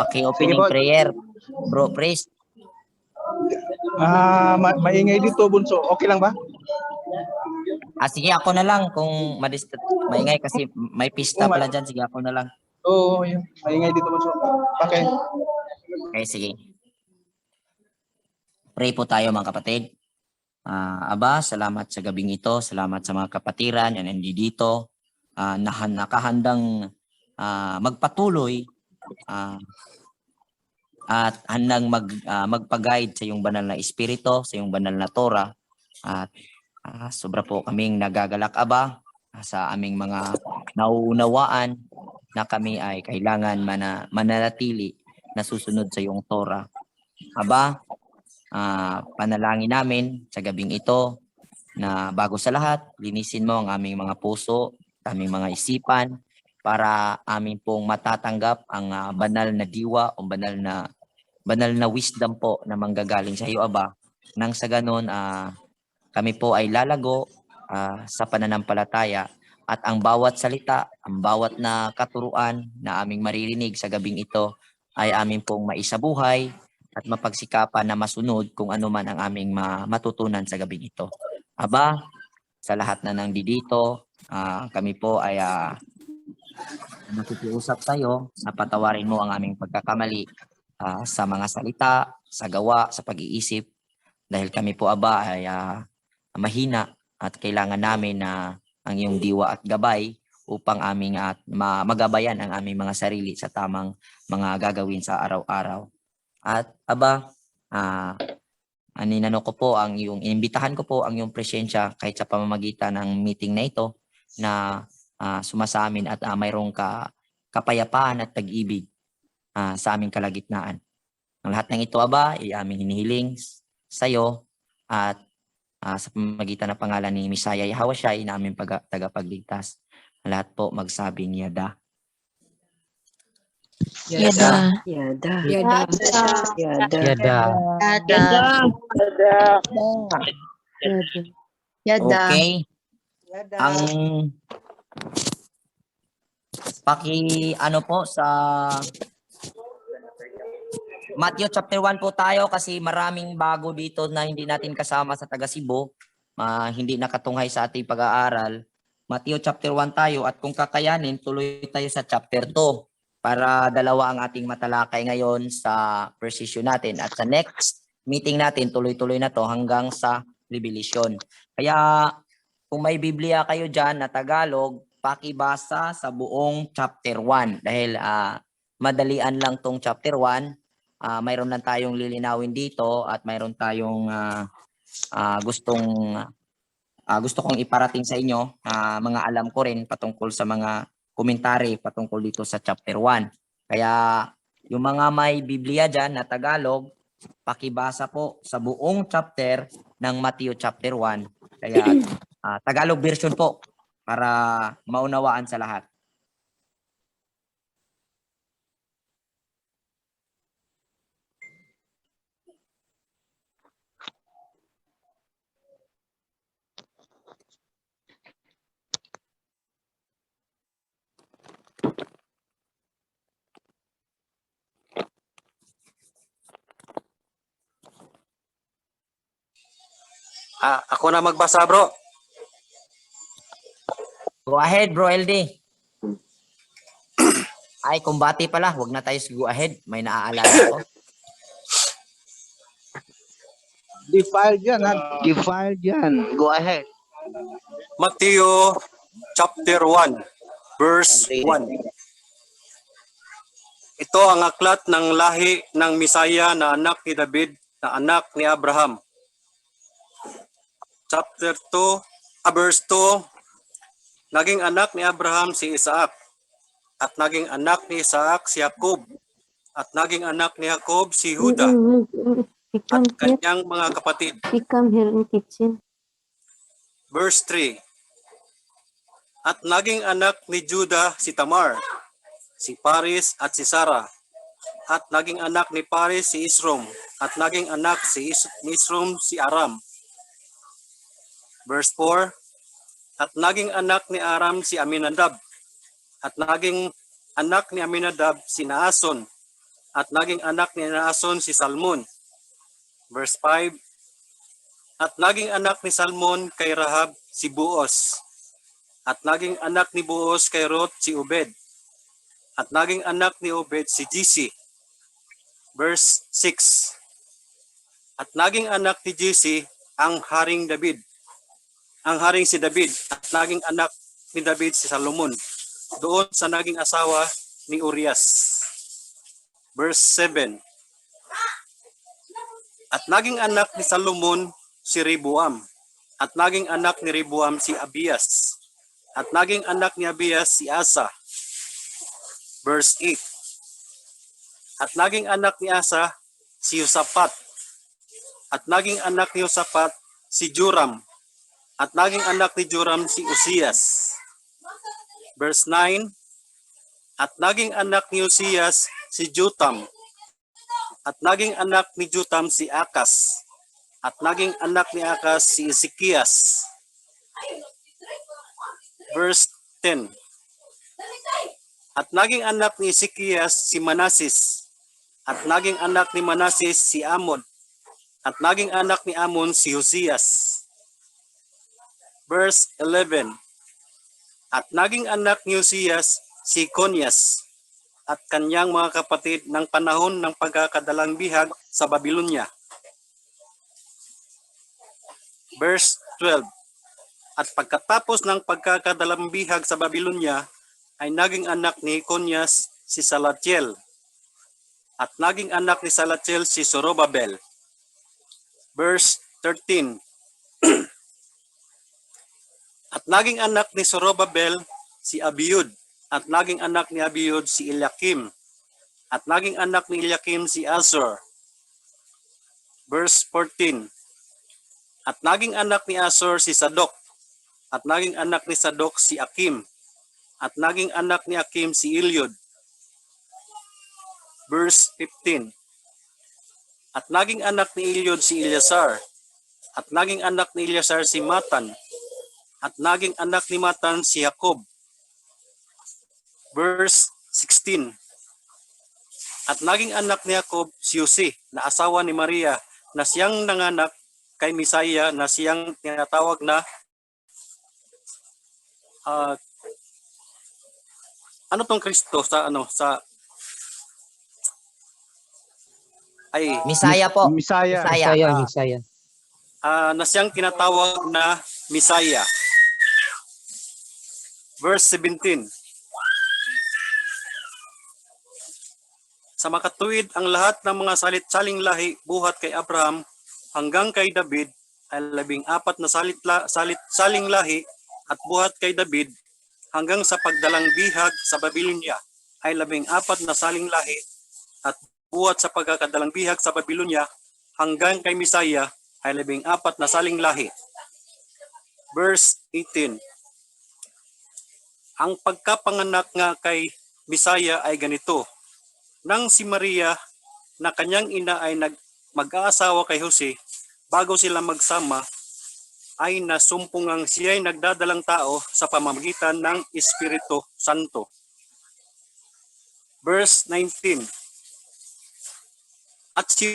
Paki-opening prayer. Bro, praise. Maingay dito, Bunso. Okay lang ba? Sige, ako na lang kung maingay kasi may pista pala dyan. Sige, ako na lang. Oo, yun. Maingay dito, Bunso. Okay. Okay, sige. Pray po tayo mga kapatid. Aba, salamat sa gabing ito. Salamat sa mga kapatiran yan hindi dito. Nakahandang magpatuloy at handang magpag-guide sa iyong banal na espiritu, sa iyong banal na Torah. At sobra po kaming nagagalak, Aba, sa aming mga nauunawaan na kami ay kailangan mananatili na susunod sa iyong Torah. Aba, panalangin namin sa gabing ito na bago sa lahat, linisin mo ang aming mga puso, aming mga isipan, para amin pong matatanggap ang banal na diwa o banal na wisdom po na manggagaling sa iyo, Aba. Nang sa ganon, kami po ay lalago sa pananampalataya at ang bawat salita, ang bawat na katuruan na aming maririnig sa gabing ito ay amin pong maisabuhay at mapagsikapan na masunod kung ano man ang aming matutunan sa gabing ito. Aba, sa lahat na nandito, kami po ay nakikiusap sa iyo na patawarin mo ang aming pagkakamali sa mga salita, sa gawa, sa pag-iisip. Dahil kami po, Aba, ay mahina at kailangan namin na ang iyong diwa at gabay upang aming magabayan ang aming mga sarili sa tamang mga gagawin sa araw-araw. At Aba, inimbitahan ko po ang iyong presensya kahit sa pamamagitan ng meeting na ito na sumasa amin at mayroong kapayapaan at pag-ibig sa aming kalagitnaan. Ang lahat ng ito, Aba, ay aming hinihiling sa iyo at sa pamamagitan ng pangalan ni Misaya Yahawashai na aming tagapagligtas. Lahat po magsabing Yada. Yada. Yada. Yada. Yada. Yada. Yada. Okay. Ang po sa Matthew chapter 1 po tayo kasi maraming bago dito na hindi natin kasama sa taga Cebu, hindi nakatunghay sa ating pag-aaral. Matthew chapter 1 tayo at kung kakayanin tuloy tayo sa chapter 2 para dalawa ang ating matalakay ngayon sa precision natin at sa next meeting natin tuloy-tuloy na to hanggang sa Revelation. Kaya kung may Biblia kayo dyan na Tagalog, pakibasa sa buong chapter 1 dahil madalian lang tong chapter 1. Mayroon lang tayong lilinawin dito at mayroon tayong gusto kong iparating sa inyo mga alam ko rin patungkol sa mga komentary patungkol dito sa chapter 1. Kaya yung mga may Biblia dyan na Tagalog, pakibasa po sa buong chapter ng Matthew chapter 1. Kaya Tagalog version po para maunawaan sa lahat. Ako na magbasa, bro. Go ahead, bro LD. Ay, kumbati pala. Huwag na tayo go ahead. May naaalala ko. Defiled yan, ha? Defiled yan. Go ahead. Matthew chapter 1, verse 1. Ito ang aklat ng lahi ng Misaya na anak ni David, na anak ni Abraham. Chapter 2, verse 2, naging anak ni Abraham si Isaac, at naging anak ni Isaac si Jacob, at naging anak ni Jacob si Juda, at kanyang mga kapatid. Come here in kitchen. Verse 3, at naging anak ni Juda si Tamar, si Paris at si Sarah, at naging anak ni Paris si Isrom, at naging anak si Isrom si Aram. Verse 4, at naging anak ni Aram si Aminadab, at naging anak ni Aminadab si Naason, at naging anak ni Naason si Salmon. Verse 5, at naging anak ni Salmon kay Rahab si Boaz, at naging anak ni Boaz kay Ruth si Obed, at naging anak ni Obed si Jesse. Verse 6, at naging anak ni Jesse ang haring David, ang haring si David, at naging anak ni David si Salomon, doon sa naging asawa ni Urias. Verse 7, at naging anak ni Salomon si Rehoboam, at naging anak ni Rehoboam si Abias, at naging anak ni Abias si Asa. Verse 8, at naging anak ni Asa si Josaphat, at naging anak ni Josaphat si Joram, at naging anak ni Joram si Uzias. Verse 9, at naging anak ni Uzias si Jotham, at naging anak ni Jotham si Akas, at naging anak ni Akas si Ezekias. Verse 10, at naging anak ni Ezekias si Manasis, at naging anak ni Manasis si Amon, at naging anak ni Amon si Hosias. Verse 11, at naging anak ni Hosias si Konias, at kanyang mga kapatid ng panahon ng pagkakadalang bihag sa Babylonia. Verse 12, at pagkatapos ng pagkakadalang bihag sa Babylonia, ay naging anak ni Konias si Salatiel, at naging anak ni Salatiel si Zorobabel. Verse 13, at naging anak ni Zorobabel si Abiud, at naging anak ni Abiud si Eliakim, at naging anak ni Eliakim si Azor. Verse 14, at naging anak ni Azor si Sadok, at naging anak ni Sadok si Akim, at naging anak ni Akim si Eliud. Verse 15, at naging anak ni Eliud si Eleazar, at naging anak ni Eleazar si Matan, at naging anak ni Matan si Jacob. Verse 16, at naging anak ni Jacob si Jose, na asawa ni Maria, na siyang nanganak kay Misaya, na siyang tinatawag na ano tong Kristo sa Misaya po. Misaya. Misaya. na siyang tinatawag na Misaya. Verse 17, sa makatuwid ang lahat ng mga salit-saling lahi buhat kay Abraham hanggang kay David ay 14 na salit-saling lahi, at buhat kay David hanggang sa pagdalang bihag sa Babylonia ay 14 na saling lahi, at buhat sa pagkakadalang bihag sa Babylonia hanggang kay Misaya ay 14 na saling lahi. Verse 18, ang pagkapanganak nga kay Misaya ay ganito: nang si Maria na kanyang ina ay mag-aasawa kay Jose, bago sila magsama, ay nasumpungang siya'y nagdadalang tao sa pamamagitan ng Espiritu Santo. Verse 19, at si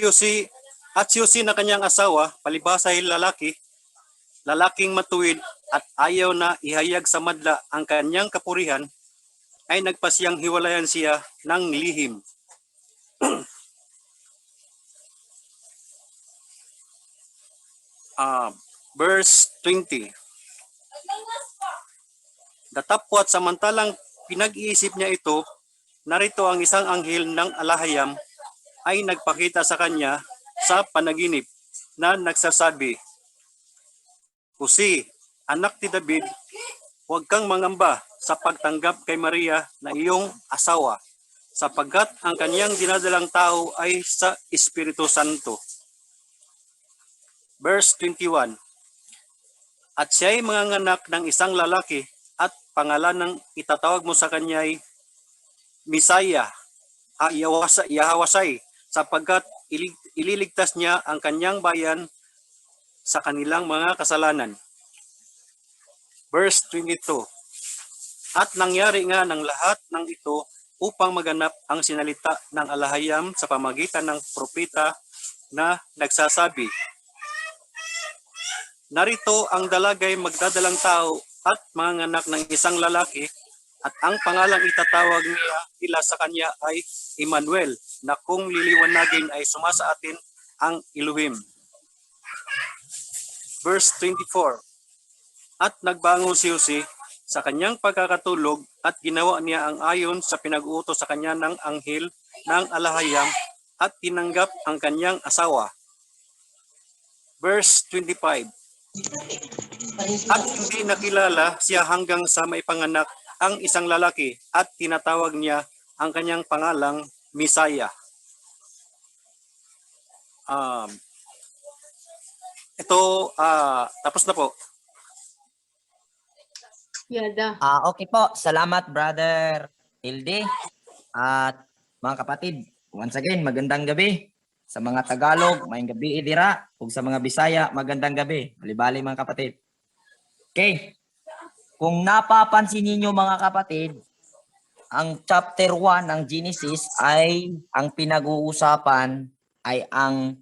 Jose na kanyang asawa, palibhasa ay lalaking matuwid at ayaw na ihayag sa madla ang kanyang kapurihan, ay nagpasiyang hiwalayan siya ng lihim. Verse 20, datapwat samantalang pinag-iisip niya ito, narito ang isang anghel ng alahayam ay nagpakita sa kanya sa panaginip na nagsasabi, Jose, anak ni David, huwag kang mangamba sa pagtanggap kay Maria na iyong asawa, sapagkat ang kanyang dinadalang tao ay sa Espiritu Santo. Verse 21, at siya'y manganganak ng isang lalaki, at pangalan ng itatawag mo sa kanya'y Misaya, Yahawasay, sapagkat ililigtas niya ang kanyang bayan sa kanilang mga kasalanan. Verse 22, at nangyari nga ng lahat ng ito upang maganap ang sinalita ng alahayam sa pamagitan ng propeta na nagsasabi, narito ang dalagay magdadalang tao at manganganak ng isang lalaki at ang pangalang itatawag nila sa kanya ay Emmanuel, na kung liliwanagin ay sumasa atin ang Elohim. Verse 24, at nagbangon si Jose sa kanyang pagkakatulog at ginawa niya ang ayon sa pinag-uutos sa kanya ng anghel ng alahayam at tinanggap ang kanyang asawa. Verse 25, at hindi nakilala siya hanggang sa maipanganak ang isang lalaki at tinatawag niya ang kanyang pangalang Misaya. Tapos na po. Yada. Okay po. Salamat, Brother Hilde. At mga kapatid, once again, magandang gabi. Sa mga Tagalog, mayong gabi idira. Ug sa mga Bisaya, magandang gabi. Bali-bali mga kapatid. Okay. Kung napapansin ninyo mga kapatid, ang chapter 1 ng Genesis ay ang pinag-uusapan ay ang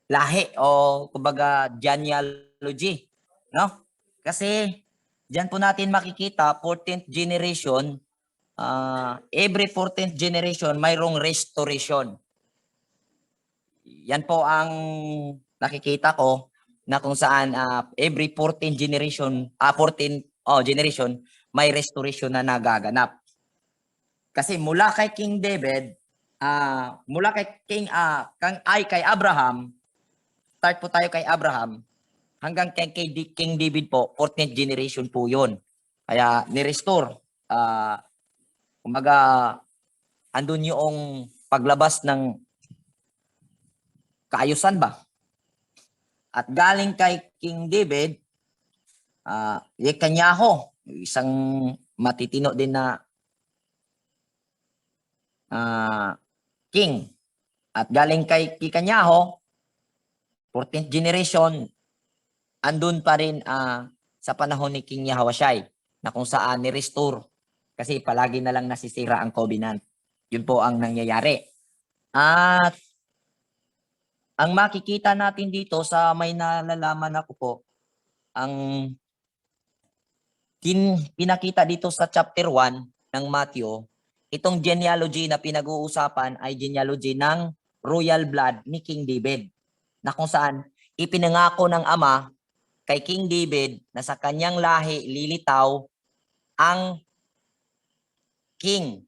lahi o kumbaga genealogy, no? Kasi diyan po natin makikita 14th generation, every 14th generation mayroong restoration. Yan po ang nakikita ko na kung saan every 14 generation, generation may restoration na nagaganap. Kasi mula kay King David, mula kay kay Abraham, start po tayo kay Abraham, hanggang kay King David po, 14th generation po 'yon. Kaya ni-restore, kumbaga andun yung paglabas ng kaayusan ba? At galing kay King David, Yekanyaho, isang matitino din na king. At galing kay Yekanyaho, 14th generation, andun pa rin sa panahon ni King Yahushai na kung saan ni-restore kasi palagi na lang nasisira ang covenant. Yun po ang nangyayari. At ang makikita natin dito sa may nalalaman ako po, ang pinakita dito sa chapter 1 ng Matthew, itong genealogy na pinag-uusapan ay genealogy ng royal blood ni King David, na kung saan ipinangako ng ama kay King David na sa kanyang lahi lilitaw ang king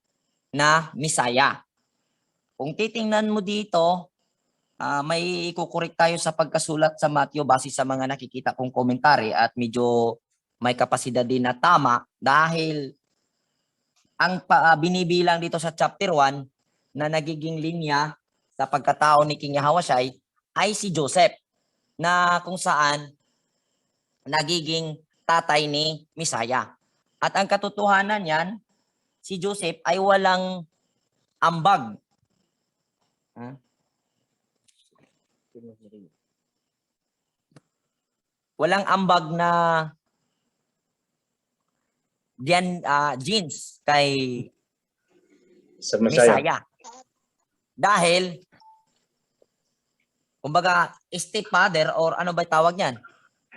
na Misaya. Kung titingnan mo dito, may ikukorek tayo sa pagkasulat sa Matthew base sa mga nakikita kong komentary at medyo may kapasidad din na tama dahil ang binibilang dito sa chapter 1 na nagiging linya sa pagkatao ni King Yahushai ay si Joseph, na kung saan nagiging tatay ni Misaya. At ang katotohanan yan, si Joseph ay walang ambag. Walang ambag na genes kay Sa Messiah. Misaya. Dahil, kumbaga, stepfather or ano ba tawag niyan?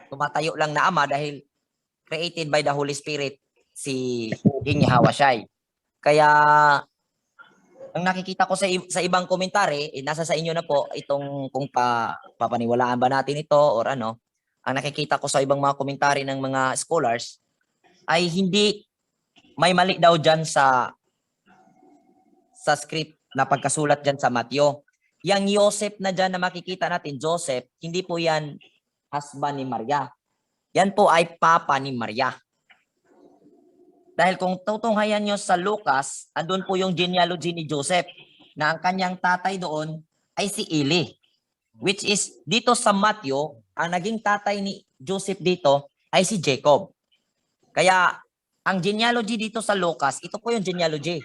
Tumatayo lang na ama dahil created by the Holy Spirit si King Yahushai. Kaya, ang nakikita ko sa ibang komentary, nasa sa inyo na po itong kung papaniwalaan ba natin ito or ano. Ang nakikita ko sa ibang mga komentary ng mga scholars ay hindi may mali daw dyan sa script na pagkasulat dyan sa Matthew. Yang Joseph na dyan na makikita natin, Joseph, hindi po yan husband ni Maria. Yan po ay papa ni Maria. Dahil kung tutunghayan nyo sa Lucas, andun po yung genealogy ni Joseph na ang kanyang tatay doon ay si Eli. Which is, dito sa Matthew, ang naging tatay ni Joseph dito ay si Jacob. Kaya, ang genealogy dito sa Lucas, ito po yung genealogy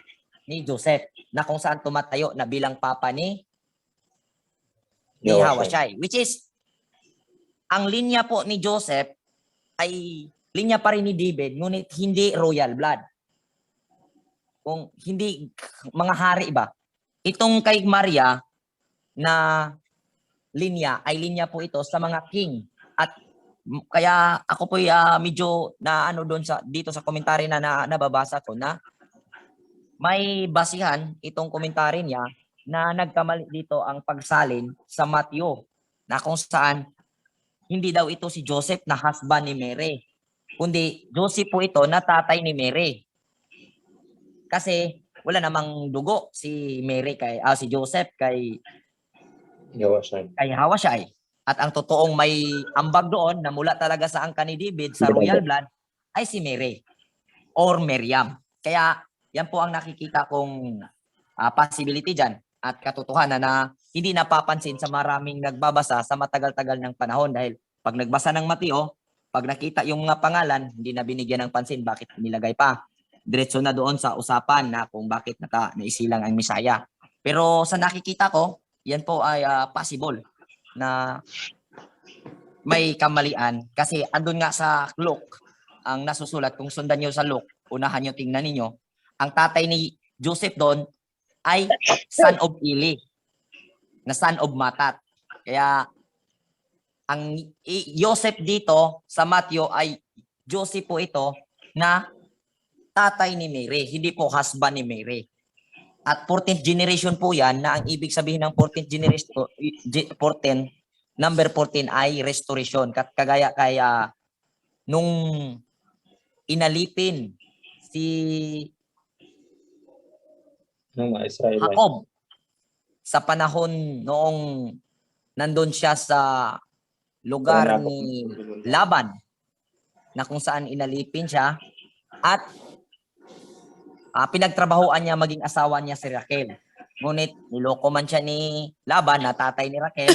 ni Joseph na kung saan tumatayo na bilang papa ni Yahushai. Which is, ang linya po ni Joseph ay linya pa rin ni David, ngunit hindi royal blood. kung hindi mga hari ba? Itong kay Maria na linya ay linya po ito sa mga king. At kaya ako po medyo na ano doon sa dito sa komentary na nababasa ko na may basihan itong komentary niya na nagkamali dito ang pagsalin sa Matthew na kung saan hindi daw ito si Joseph na husband ni Mary, kundi Joseph po ito na tatay ni Mary. Kasi wala namang dugo si Mary kay si Joseph kay Yawasan. Hawashai. At ang totoong may ambag doon na mula talaga sa angka ni David sa royal blood ay si Mary or Miriam. Kaya yan po ang nakikita kong possibility dyan at katotohanan na hindi napapansin sa maraming nagbabasa sa matagal-tagal ng panahon dahil pag nagbasa ng Mateo, pag nakita yung mga pangalan, hindi na binigyan ng pansin bakit nilagay pa. Diretso na doon sa usapan na kung bakit naisilang ang Misaya. Pero sa nakikita ko, yan po ay possible na may kamalian kasi andun nga sa Luke ang nasusulat. Kung sundan nyo sa Luke, unahan nyo, tingnan ninyo, ang tatay ni Joseph doon ay son of Eli, na son of Matat. Kaya ang Joseph dito sa Matthew ay Joseph po ito na tatay ni Mary, hindi po husband ni Mary. At 14th generation po yan na ang ibig sabihin ng 14th generation, 14, number 14 ay restoration. Kagaya kaya nung inalipin si Ng mga Israelite. Jacob sa panahon noong nandun siya sa lugar ni Laban na kung saan inalipin siya at pinagtrabahoan niya maging asawa niya si Raquel. Ngunit niloko man siya ni Laban na tatay ni Raquel.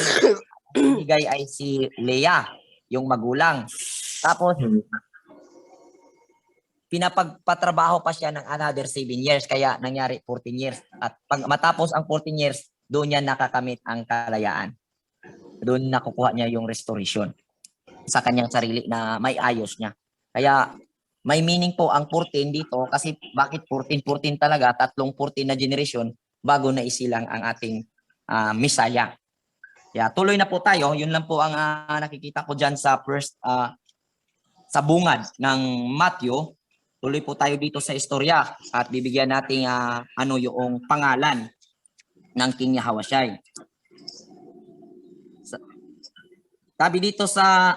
Ang bigay ay si Leah, yung magulang. Tapos pinapagpatrabaho pa siya ng another 7 years kaya nangyari 14 years. At pag matapos ang 14 years, doon niya nakakamit ang kalayaan. Doon nakukuha niya yung restoration sa kanyang sarili na may ayos niya. Kaya may meaning po ang 14 dito kasi bakit 14 talaga, tatlong 14 na generation bago na isilang ang ating Messiah. Kaya tuloy na po tayo, yun lang po ang nakikita ko diyan sa first sa bungad ng Matthew. Tuloy po tayo dito sa istorya at bibigyan natin ano yung pangalan ng King Yahawashi. Sabi dito sa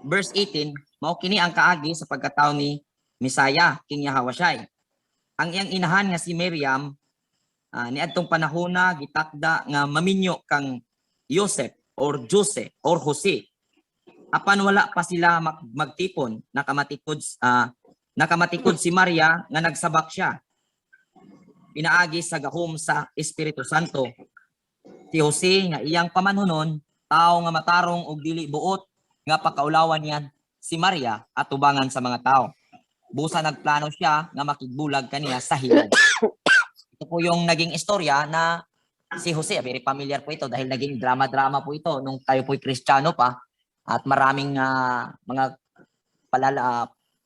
verse 18, mao kini ang kaagi sa pagkatao ni Misaya, King Yahawashi. Ang iyang inahan nga si Miriam, niadtong panahona gitakda nga maminyo kang Joseph or Jose or Jose. Apan wala pa sila magtipon, nakamatikod si Maria nga nagsabak siya. Pinaagi sa gahom sa Espiritu Santo. Si Jose nga iyang pamanhunon, tao nga matarong og dili buot nga pakaulawan niya si Maria at tubangan sa mga tao. Busa nagplano siya nga makigbulag kaniya sa hilog. Ito po yung naging istorya na si Jose, very familiar po ito dahil naging drama-drama po ito nung tayo po'y Kristiyano pa at maraming mga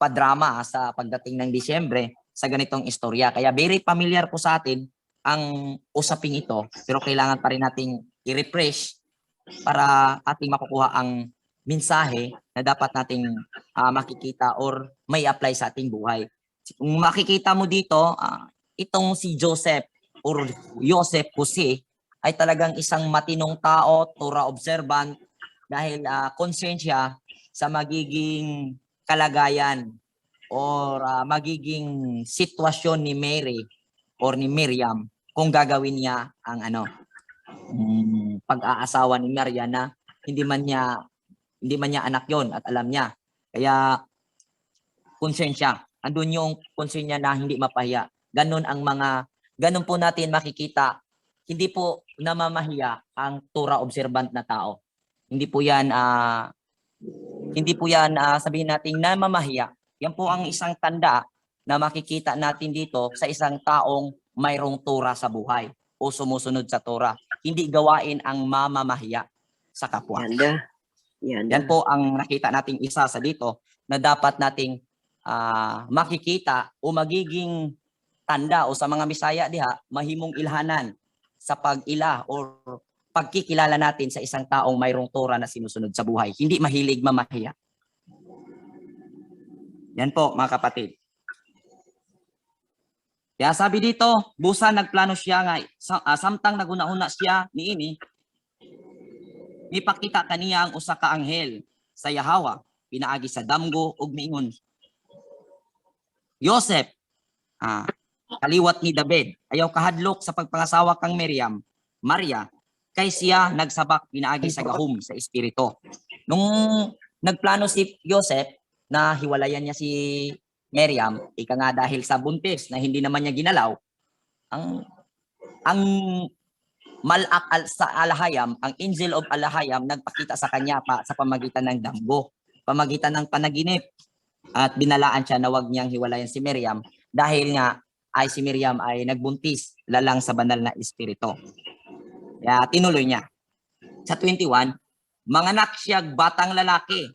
padrama sa pagdating ng Disyembre sa ganitong istorya. Kaya very familiar po sa atin ang usaping ito pero kailangan pa rin nating i-refresh para ating makukuha ang mensahe na dapat nating makikita or may apply sa ating buhay. Kung makikita mo dito, itong si Joseph or Joseph Jose ay talagang isang matinong tao, Torah observant, dahil concerned siya sa magiging kalagayan or magiging sitwasyon ni Mary or ni Miriam kung gagawin niya ang pag-aasawa ni Maria na hindi man niya anak yon at alam niya. Kaya concerned siya. Andun yung concern niya na hindi mapahiya. Ganun po natin makikita, hindi po namamahiya ang Torah observant na tao. Hindi po yan sabihin natin namamahiya. Yan po ang isang tanda na makikita natin dito sa isang taong mayroong Torah sa buhay o sumusunod sa Torah. Hindi gawain ang mamamahiya sa kapwa. Yan po ang nakita nating isa sa dito na dapat nating makikita o magiging tanda o sa mga Bisaya diha mahimong ilhanan sa pag-ila or pagkikilala natin sa isang taong mayroong Torah na sinusunod sa buhay. Hindi mahilig mamahiya. Yan po mga kapatid. Kaya sabi dito, busa nagplano siya nga samtang naguna-una siya niini ipakita kaniya ang usa ka anghel sa Yahawa pinaagi sa damgo ug miingon, Joseph, kaliwat ni David, ayaw kahadlok sa pagpangasawa kang Maria, kay siya nagsabak pinaagi sa gahom sa espiritu. Nung nagplano si Joseph na hiwalayan niya si Miriam, ika nga dahil sa buntis na hindi naman niya ginalaw, ang malak sa Alahayam, ang angel of Alahayam nagpakita sa kanya pa sa pamagitan ng damgo, pamagitan ng panaginip, at binalaan siya na wag niyang hiwalayan si Miriam dahil nga ay si Miriam ay nagbuntis lalang sa banal na espiritu. Kaya tinuloy niya. Sa 21, manganak siyag batang lalaki,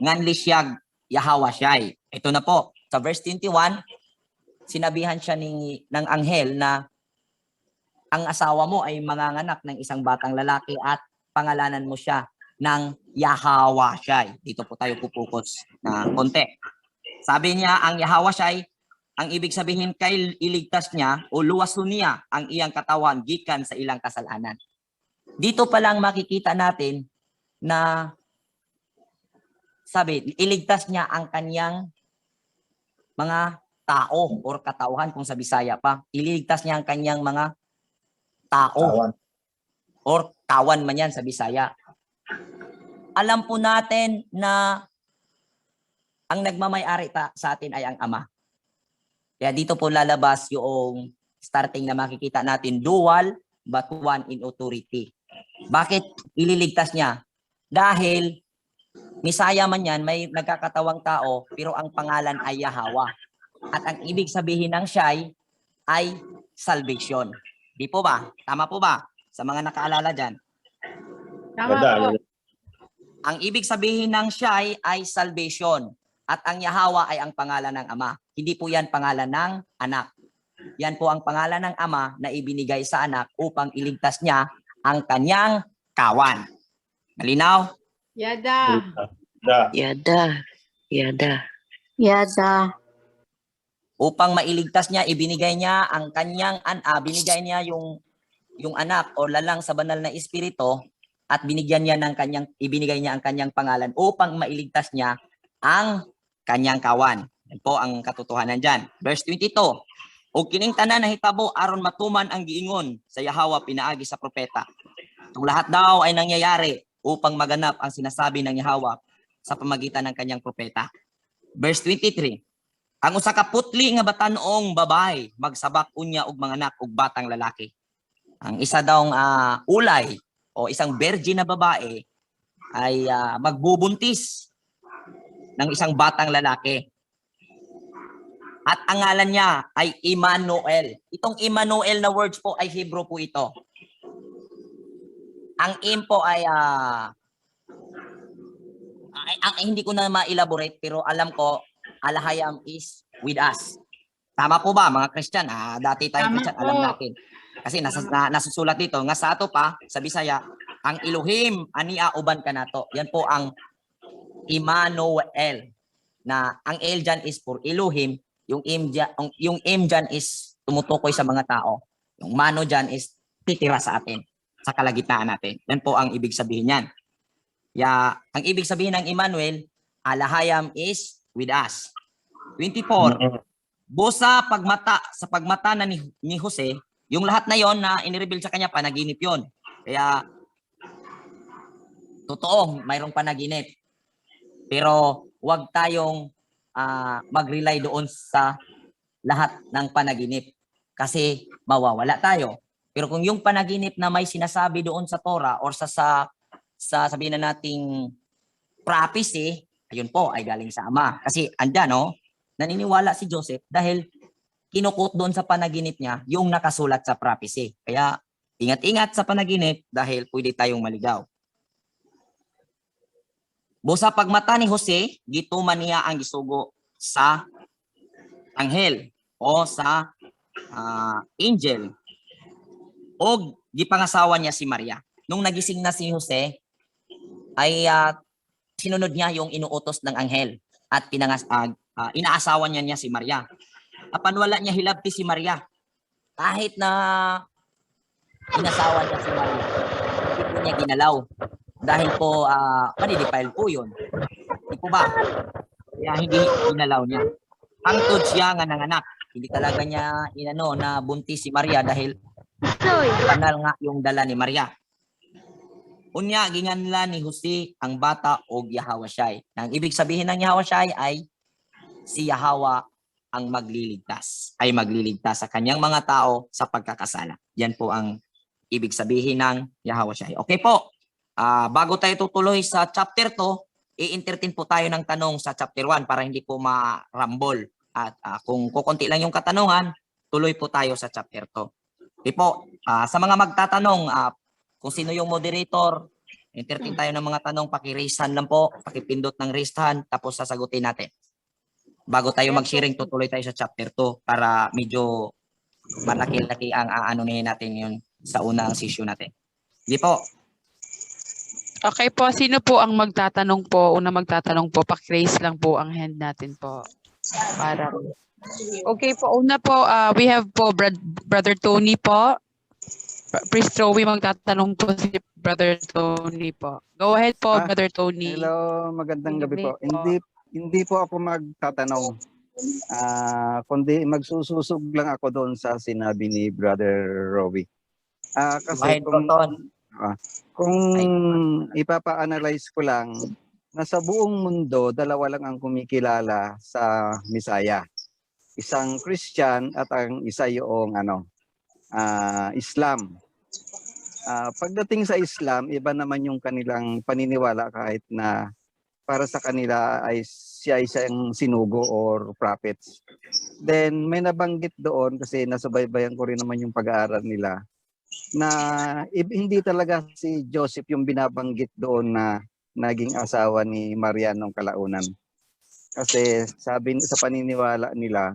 nganli siyag Yahawa siyay. Ito na po, sa verse 21, sinabihan siya ng anghel na ang asawa mo ay manganganak ng isang batang lalaki at pangalanan mo siya ng Yahawa siyay. Dito po tayo pupukus na konti. Sabi niya, ang Yahawa siyay, ang ibig sabihin kay iligtas niya o luwason niya ang iyang katawan gikan sa ilang kasalanan. Dito pa lang makikita natin na sabi, iligtas niya ang kanyang mga tao or katauhan kung sa Bisaya pa. Iligtas niya ang kanyang mga tao Tawan. or tawan man yan sa Bisaya. Alam po natin na ang nagmamay-ari sa atin ay ang Ama. Kaya dito po lalabas yung starting na makikita natin, dual but one in authority. Bakit ililigtas niya? Dahil Misaya man yan, may nagkakatawang tao, pero ang pangalan ay Yahawa. At ang ibig sabihin ng siyay ay salvation. Di po ba? Tama po ba? Sa mga nakaalala dyan. Ganda. Ang ibig sabihin ng siyay ay salvation. At ang Yahawa ay ang pangalan ng Ama. Hindi po yan pangalan ng anak. Yan po ang pangalan ng Ama na ibinigay sa anak upang iligtas niya ang kanyang kawan. Malinaw? Yada. Yada. Yada. Yada. Upang mailigtas niya, ibinigay niya ang kanyang binigay niya yung anak o lalang sa banal na espiritu at binigyan niya ibinigay niya ang kanyang pangalan upang mailigtas niya ang kanyang kawan. Yan po ang katotohanan diyan. Verse 22. O kining tanan na hitabo aron matuman ang giingon sa Yahawa pinaagi sa propeta. Itong lahat daw ay nangyayari upang maganap ang sinasabi ng Yahawa sa pamagitan ng kanyang propeta. Verse 23. Ang usa ka putli nga batan-ong babae magsabak unya og mga anak og batang lalaki. Ang isa daw ulay o isang virgin na babae ay magbubuntis ng isang batang lalaki. At ang ngalan niya ay Emmanuel. Itong Emmanuel na words po ay Hebrew po ito. Ang im po ay hindi ko na ma-elaborate pero alam ko Alahayam is with us. Tama po ba mga Christian? Dati tayong Christian, alam natin. Kasi nasusulat dito, nga sa ato pa, sa Bisaya, ang Elohim, ania uban ka nato. Yan po ang Emmanuel. Na ang El dyan is for Elohim, yung M dyan is tumutukoy sa mga tao. Yung Mano dyan is titira sa atin, sa kalagitnaan natin. Yan po ang ibig sabihin yan. Ang ibig sabihin ng Emmanuel, Alahayam is with us. 24. Sa pagmata na ni Jose, yung lahat na yon na inireveal sa kanya, panaginip yon. Kaya, totoo, mayroong panaginip. Pero, huwag tayong mag-rely doon sa lahat ng panaginip. Kasi, mawawala tayo. Pero kung yung panaginip na may sinasabi doon sa Torah or sa sabihin na nating prophecy, ayun po ay galing sa Ama. Kasi andyan, naniniwala si Joseph dahil kinukot doon sa panaginip niya yung nakasulat sa prophecy. Kaya ingat-ingat sa panaginip dahil pwede tayong maligaw. Busa pagmata ni Jose, gituman niya ang gisugo sa anghel o sa angel o gipangasawa niya si Maria. Nung nagising na si Jose ay sinunod niya yung inuutos ng anghel at inaasawa niya si Maria. Apan wala niya hilabti si Maria. Kahit na inasawa niya si Maria, hindi po niya ginalaw. Dahil po manidefile po yun. Di po ba? Kaya hindi ginalaw niya. Hangtod siya nga nanganak. Hindi talaga niya na buntis si Maria dahil banal nga yung dala ni Maria. Unya, ginganla ni Jose ang bata og Yahawashai. Ang ibig sabihin ng Yahawashai ay si Yahawa ang magliligtas. Ay magliligtas sa kanyang mga tao sa pagkakasala. Yan po ang ibig sabihin ng Yahawashai. Okay po. Bago tayo tutuloy sa chapter 2, i-entertain po tayo ng tanong sa chapter 1 para hindi po marambol. At kung kukunti lang yung katanungan, tuloy po tayo sa chapter 2. Okay po. Sa mga magtatanong, kung sino yung moderator, entertain tayo ng mga tanong, paki-raise hand lang po, pakipindot ng raise hand, tapos sasagutin natin. Bago tayo mag-sharing, tutuloy tayo sa chapter 2 para medyo malaki-laki ang aanunin natin yun sa unang session natin. Hindi po. Okay po, sino po ang magtatanong po? Una magtatanong po, paki-raise lang po ang hand natin po. Para. Okay po, una po, we have po Brother Tony po. Priest Joey, magtatanong po si Brother Tony po. Go ahead po, Brother Tony. Hello, magandang gabi po. Hindi po ako magtatanong. Kundi magsususog lang ako doon sa sinabi ni Brother Roby. Kasi kung ipapa-analyze ko lang, nasa buong mundo, dalawa lang ang kumikilala sa Misaya. Isang Christian at ang isa yung Islam. Pagdating sa Islam, iba naman yung kanilang paniniwala kahit na para sa kanila ay siya isang sinugo or prophets. Then may nabanggit doon kasi nasubaybayan ko rin naman yung pag-aaral nila na hindi talaga si Joseph yung binabanggit doon na naging asawa ni Maria nung kalaunan. Kasi sabi sa paniniwala nila,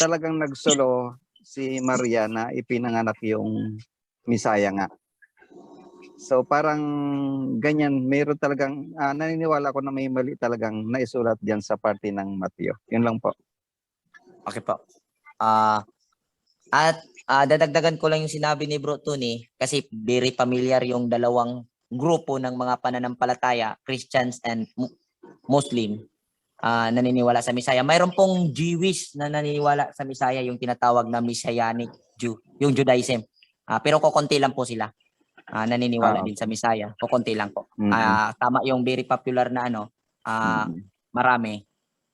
talagang nagsulo si Maria na ipinanganak yung Misaya nga. So parang ganyan, mayroon talagang, naniniwala ko na may mali talagang naisulat diyan sa parte ng Mateo. Yun lang po. Okay po. At dadagdagan ko lang yung sinabi ni Bro Tony kasi very familiar yung dalawang grupo ng mga pananampalataya, Christians and Muslim, naniniwala sa Misaya. Mayroon pong Jewish na naniniwala sa Misaya, yung tinatawag na Messianic Jew, yung Judaism. Pero kukunti lang po sila. Naniniwala din sa Misaya. Kukunti lang po. Tama yung very popular na marami,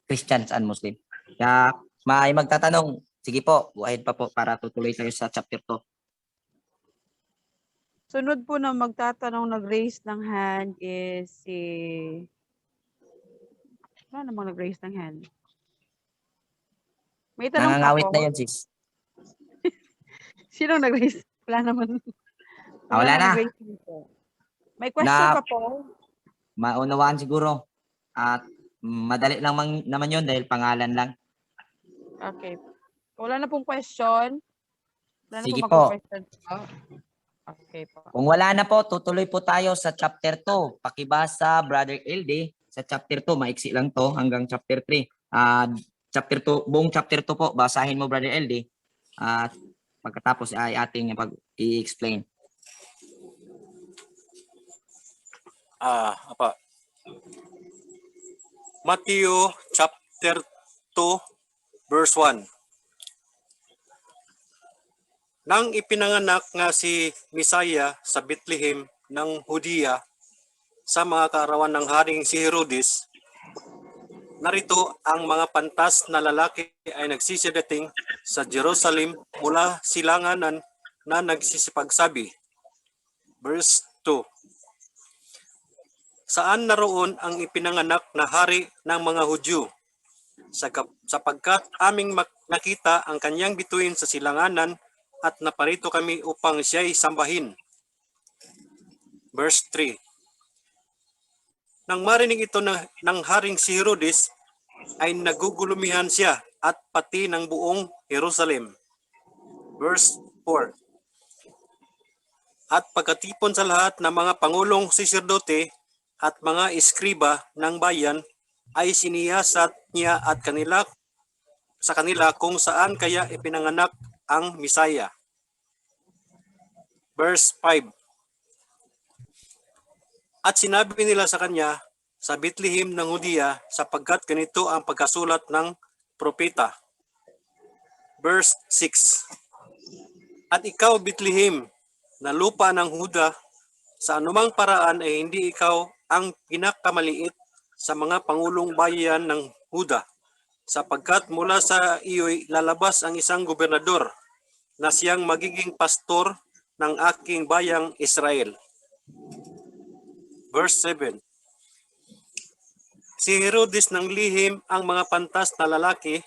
Christians and Muslim. Kaya may magtatanong, sige po, go ahead pa po para tutuloy tayo sa chapter 2. Sunod po na magtatanong, nag-raise ng hand is si... Wala namang nag-raise ng hand. May tanong Nangangawit pa po. na yun, sis. Sino nag-raise? Wala naman. Wala na. May question pa po. Maunawaan siguro. At madali lang naman yun dahil pangalan lang. Okay. Wala na pong question. Wala Sige na po. question po. Okay po. Kung wala na po, tutuloy po tayo sa chapter 2. Pakibasa, Brother LD, sa chapter 2. Maiksi lang to hanggang chapter 3. Chapter 2, buong chapter 2 po, basahin mo, Brother LD. At pagkatapos ay ating i-explain. Matthew chapter 2 verse 1. Nang ipinanganak nga si Misaya sa Bethlehem ng Hudiya sa mga kaarawan ng haring si Herodes, narito ang mga pantas na lalaki ay nagsisidating sa Jerusalem mula silanganan na nagsisipagsabi. Verse 2. Saan naroon ang ipinanganak na hari ng mga Hudyo? Sapagkat aming nakita ang kanyang bituin sa silanganan at naparito kami upang siya'y sambahin. Verse 3. Nang marinig ito ng haring si Herodes, ay nagugulumihan siya at pati ng buong Jerusalem. Verse 4. At pagkatipon sa lahat ng mga pangulong saserdote at mga eskriba ng bayan, ay siniyasat niya at sa kanila kung saan kaya ipinanganak ang Misaya. Verse 5. At sinabi nila sa kanya sa Bethlehem ng Judea, sapagkat ganito ang pagkasulat ng propeta. Verse 6. At ikaw, Bethlehem, na lupa ng Huda, sa anumang paraan ay hindi ikaw ang pinakamaliit sa mga pangulong bayan ng Huda, sapagkat mula sa iyo'y lalabas ang isang gobernador na siyang magiging pastor ng aking bayang Israel. Verse 7. Si Herodes nang lihim ang mga pantas na lalaki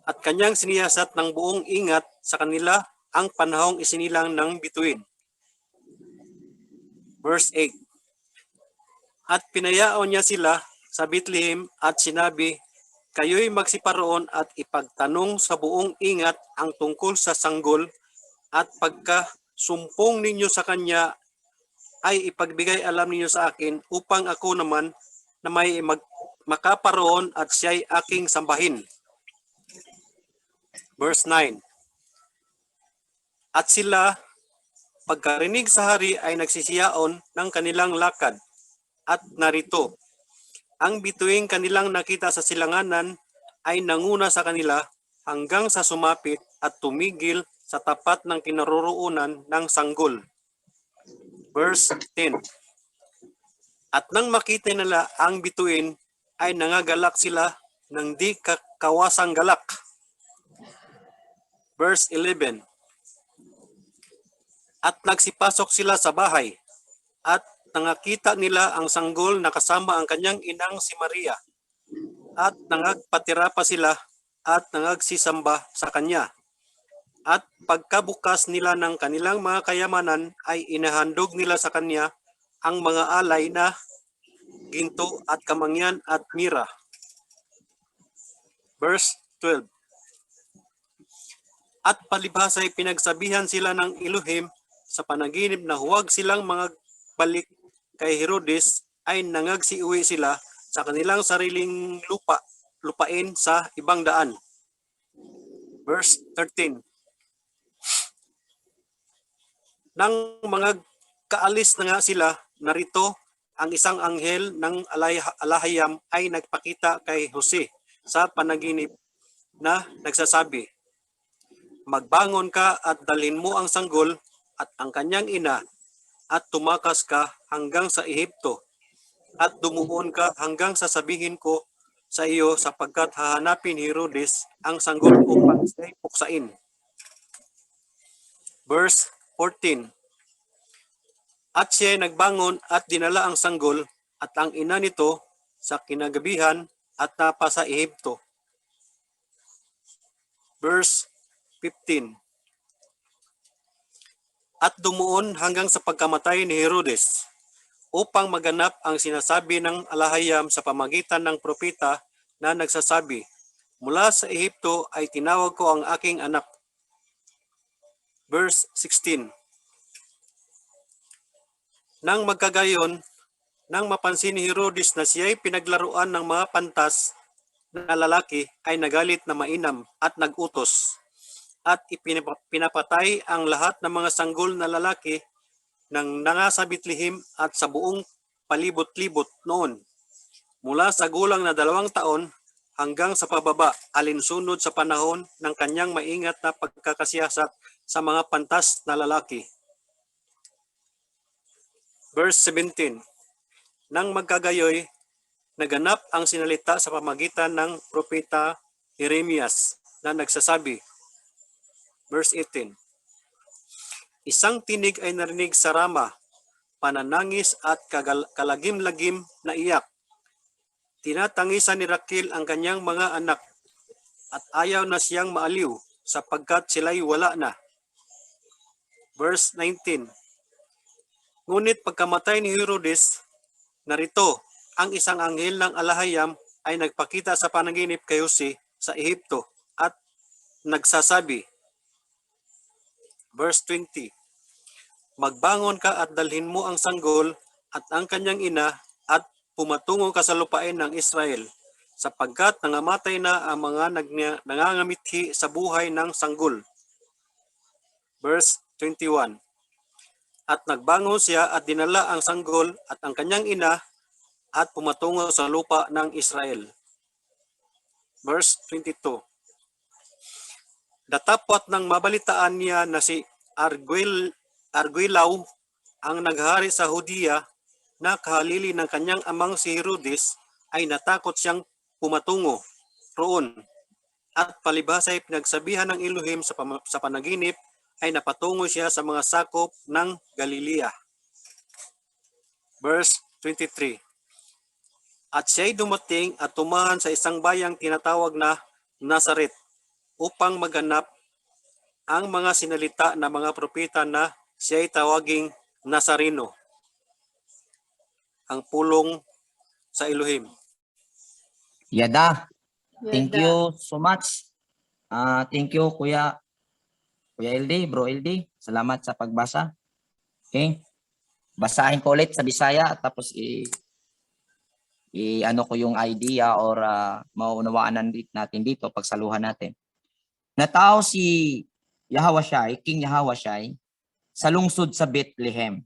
at kanyang siniyasat ng buong ingat sa kanila ang panahong isinilang ng bituin. Verse 8. At pinayaon niya sila sa Bethlehem at sinabi, kayo'y magsiparoon at ipagtanong sa buong ingat ang tungkol sa sanggol at pagkasumpong ninyo sa kanya ay ipagbigay alam ninyo sa akin upang ako naman na may makaparoon at siya'y aking sambahin. Verse 9. At sila, pagkarinig sa hari ay nagsisiyaon ng kanilang lakad. At narito, ang bituing kanilang nakita sa silanganan ay nanguna sa kanila hanggang sa sumapit at tumigil sa tapat ng kinaroroonan ng sanggol. Verse 10. At nang makita nila ang bituin, ay nangagalak sila ng di kawasang galak. Verse 11. At nagsipasok sila sa bahay, at nangakita nila ang sanggol na kasama ang kanyang inang si Maria, at nangagpatira pa sila at nangagsisamba sa kanya. At pagkabukas nila ng kanilang mga kayamanan ay inahandog nila sa kanya ang mga alay na ginto at kamangyan at mira. Verse 12. At palibhas ay pinagsabihan sila ng Elohim sa panaginip na huwag silang mga balik kay Herodes, ay nangagsiuwi sila sa kanilang sariling lupain sa ibang daan. Verse 13. Nang mga kaalis na nga sila, narito ang isang anghel ng alahayam ay nagpakita kay Jose sa panaginip na nagsasabi, magbangon ka at dalhin mo ang sanggol at ang kanyang ina at tumakas ka hanggang sa Ehipto at dumuon ka hanggang sa sabihin ko sa iyo sapagkat hahanapin ni Herodes ang sanggol upang siya'y puksain. Verse 14. At siya'y nagbangon at dinala ang sanggol at ang ina nito sa kinagabihan at napasa Ehipto. Verse 15. At dumuon hanggang sa pagkamatay ni Herodes, upang maganap ang sinasabi ng alahayam sa pamagitan ng propeta na nagsasabi, mula sa Ehipto ay tinawag ko ang aking anak. Verse 16. Nang magkagayon, nang mapansin ni Herodes na siya'y pinaglaruan ng mga pantas na lalaki, ay nagalit na mainam at nagutos. At pinapatay ang lahat ng mga sanggol na lalaki ng nangasa Bethlehem at sa buong palibot-libot noon, mula sa gulang na 2 taon hanggang sa pababa, alinsunod sa panahon ng kanyang maingat na pagkakasiyasat sa mga pantas na lalaki. Verse 17. Nang magkagayoy, naganap ang sinalita sa pamagitan ng propeta Jeremias na nagsasabi, Verse 18. Isang tinig ay narinig sa Rama, pananangis at kalagim-lagim na iyak. Tinatangisan ni Raquel ang kanyang mga anak at ayaw na siyang maaliw sapagkat sila'y wala na. Verse 19. Ngunit pagkamatay ni Herodes, narito ang isang anghel ng alahayam ay nagpakita sa panaginip kay Jose sa Ehipto nagsasabi. Verse 20. Magbangon ka at dalhin mo ang sanggol at ang kanyang ina at pumatungo ka sa lupain ng Israel, sapagkat nangamatay na ang mga nangangamithi sa buhay ng sanggol. Verse 21. At nagbangon siya at dinala ang sanggol at ang kanyang ina at pumatungo sa lupa ng Israel. Verse 22. Datapwat nang mabalitaan niya na si Arguelaw ang naghari sa Hudiya na kahalili ng kanyang amang si Herodes, ay natakot siyang pumatungo roon. At palibhas ay pinagsabihan ng Elohim sa panaginip, ay napatungo siya sa mga sakop ng Galilea. Verse 23. At siya'y dumating at tumahan sa isang bayang tinatawag na Nazaret, upang maganap ang mga sinalita na mga propeta na siya'y tawaging Nazareno, ang pulong sa Elohim. Yada. Thank Yada. you so much. Thank you, Kuya LD, Bro LD. Salamat sa pagbasa. Okay? Basahin ko ulit sa Bisaya tapos ano ko yung idea or mauunawaan natin dito, pagsaluhan natin. Natao si Yahawashai, King Yahawashai, sa lungsod sa Bethlehem,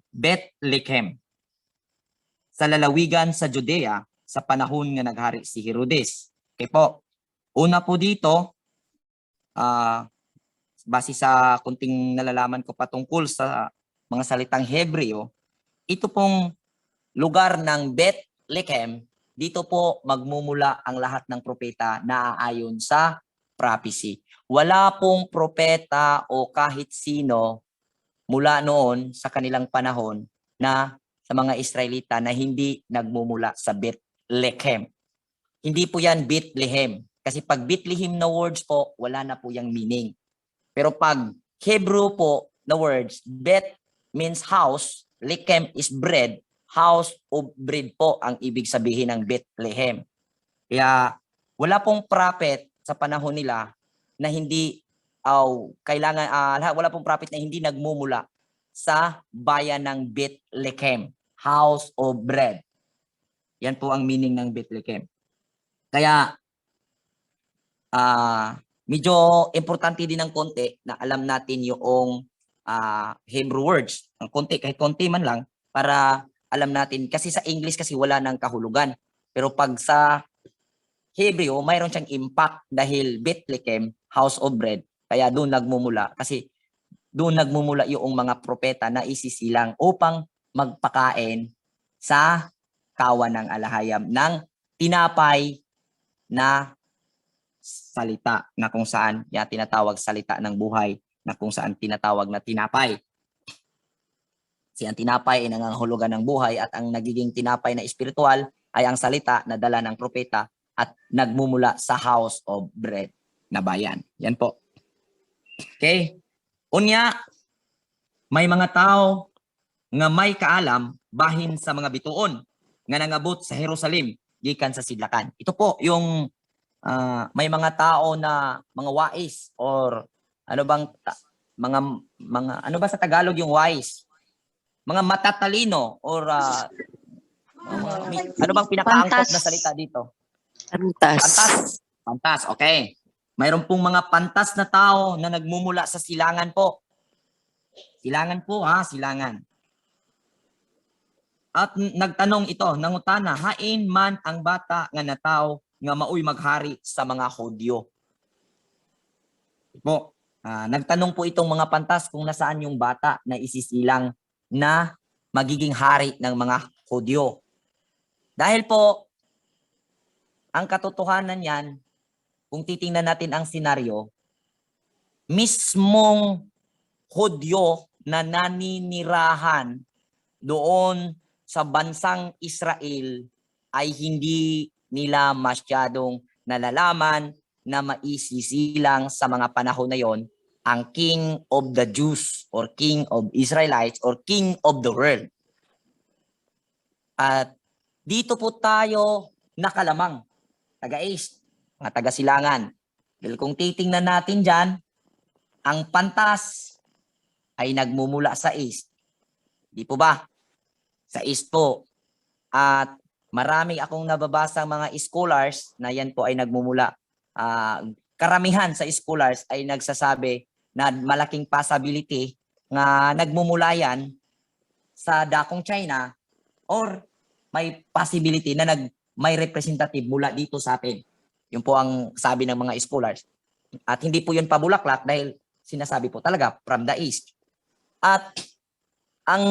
sa lalawigan sa Judea, sa panahon nga naghari si Herodes. Okay po. Una po dito, base sa kunting nalalaman ko patungkol sa mga salitang Hebreo, ito pong lugar ng Bethlehem, dito po magmumula ang lahat ng propeta na aayon sa prophecy. Wala pong propeta o kahit sino mula noon sa kanilang panahon na sa mga Israelita na hindi nagmumula sa Bethlehem. Hindi po yan Bethlehem. Kasi pag Bethlehem na words po, wala na po yung meaning. Pero pag Hebrew po na words, Bet means house, Lechem is bread, house of bread po ang ibig sabihin ng Bethlehem. Kaya wala pong prophet sa panahon nila na hindi wala pong prophet na hindi nagmumula sa bayan ng Bethlehem, house of bread. Yan po ang meaning ng Bethlehem. Kaya medyo importante din ng konti na alam natin yung Hebrew words. Ang konti, kahit konti man lang, para alam natin. Kasi sa English kasi wala ng kahulugan. Pero pag sa Hebreo, mayroon siyang impact dahil Bethlehem, house of bread. Kaya doon nagmumula. Kasi doon nagmumula yung mga propeta na isisilang upang magpakain sa kawan ng alahayam ng tinapay na salita na kung saan tinatawag salita ng buhay na kung saan tinatawag na tinapay. Kasi ang tinapay ay nangangahulugan ng buhay at ang nagiging tinapay na espiritual ay ang salita na dala ng propeta at nagmumula sa house of bread na bayan. Yan po. Okay? Unya, may mga tao nga may kaalam bahin sa mga bituon nga nangabot sa Jerusalem gikan sa sidlakan. Ito po yung may mga tao na mga wais or ano bang mga ano ba sa Tagalog yung wise? Mga matatalino or ano bang pinakaangkop na salita dito? Pantas. Pantas, okay. Mayroon pong mga pantas na tao na nagmumula sa silangan po. Silangan po silangan. At nagtanong ito, nangutana, hain man ang bata nga natao nga maoy maghari sa mga Hudyo. Po, nagtanong po itong mga pantas kung nasaan yung bata na isisilang na magiging hari ng mga Hudyo. Dahil po, ang katotohanan yan, kung titingnan natin ang senaryo, mismong Hudyo na naninirahan doon sa bansang Israel ay hindi nila masyadong nalalaman na maisisilang sa mga panahon na yon ang King of the Jews or King of Israelites or King of the world. At dito po tayo nakalamang, taga-East, mga taga-Silangan. Dahil kung titingnan natin dyan, ang pantas ay nagmumula sa east. Di po ba? Sa east po. At marami akong nababasa mga scholars na yan po ay nagmumula. Karamihan sa scholars ay nagsasabi na malaking possibility nga nagmumula yan sa dakong China or may possibility na may representative mula dito sa atin. Yun po ang sabi ng mga scholars. At hindi po yun pabulaklak dahil sinasabi po talaga from the east. At ang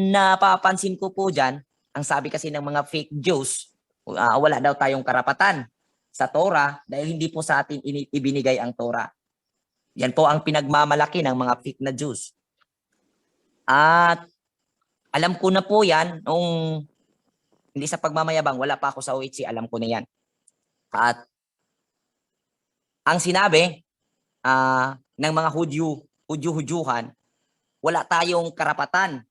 napapansin ko po dyan, ang sabi kasi ng mga fake Jews, wala daw tayong karapatan sa Torah dahil hindi po sa atin ibinigay ang Torah. Yan po ang pinagmamalaki ng mga fake na Jews. At alam ko na po yan, nung hindi sa pagmamayabang, wala pa ako sa OHC, alam ko na yan. At ang sinabi ng mga Hudyo-Hudyuhan, wala tayong karapatan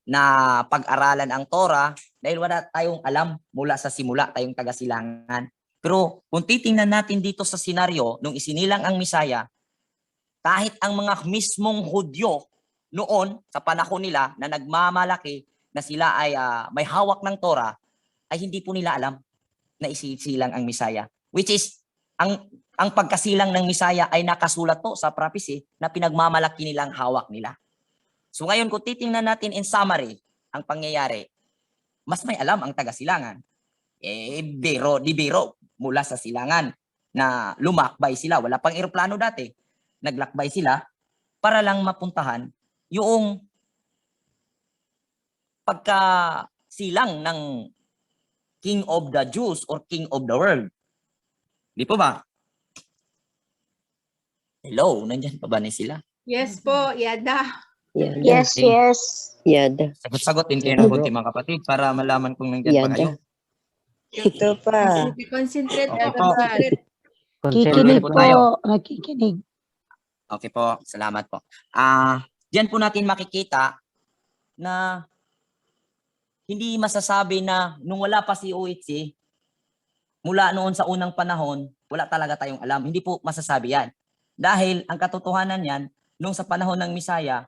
na pag-aralan ang Torah dahil wala tayong alam mula sa simula, tayong taga-silangan. Pero kung titingnan natin dito sa senaryo, nung isinilang ang Misaya, kahit ang mga mismong Hudyo noon, sa panahon nila na nagmamalaki na sila ay may hawak ng Torah, ay hindi po nila alam na isisilang ang Misaya. Which is, ang pagkasilang ng Misaya ay nakasulat po sa prophecy na pinagmamalaki nilang hawak nila. So ngayon, kung titingnan natin in summary, ang pangyayari, mas may alam ang taga-silangan. Biro mula sa silangan na lumakbay sila. Wala pang eroplano dati. Naglakbay sila para lang mapuntahan yung pagkasilang ng King of the Jews or King of the world. Di po ba? Hello, nandyan pa ba ni sila? Yes po, Yada. Yada. Yes, Okay. yes. Yada. Sagot-sagot din kayo ng konti mga kapatid para malaman kung nandyan pa Yada. kayo. Ito pa. Concentrate, Okay po. concentrate. Kikinig po tayo. Nakikinig. Okay po, salamat po. Diyan po natin makikita na hindi masasabi na nung wala pa si OHC, mula noon sa unang panahon, wala talaga tayong alam. Hindi po masasabi yan. Dahil ang katotohanan yan, nung sa panahon ng Misaya,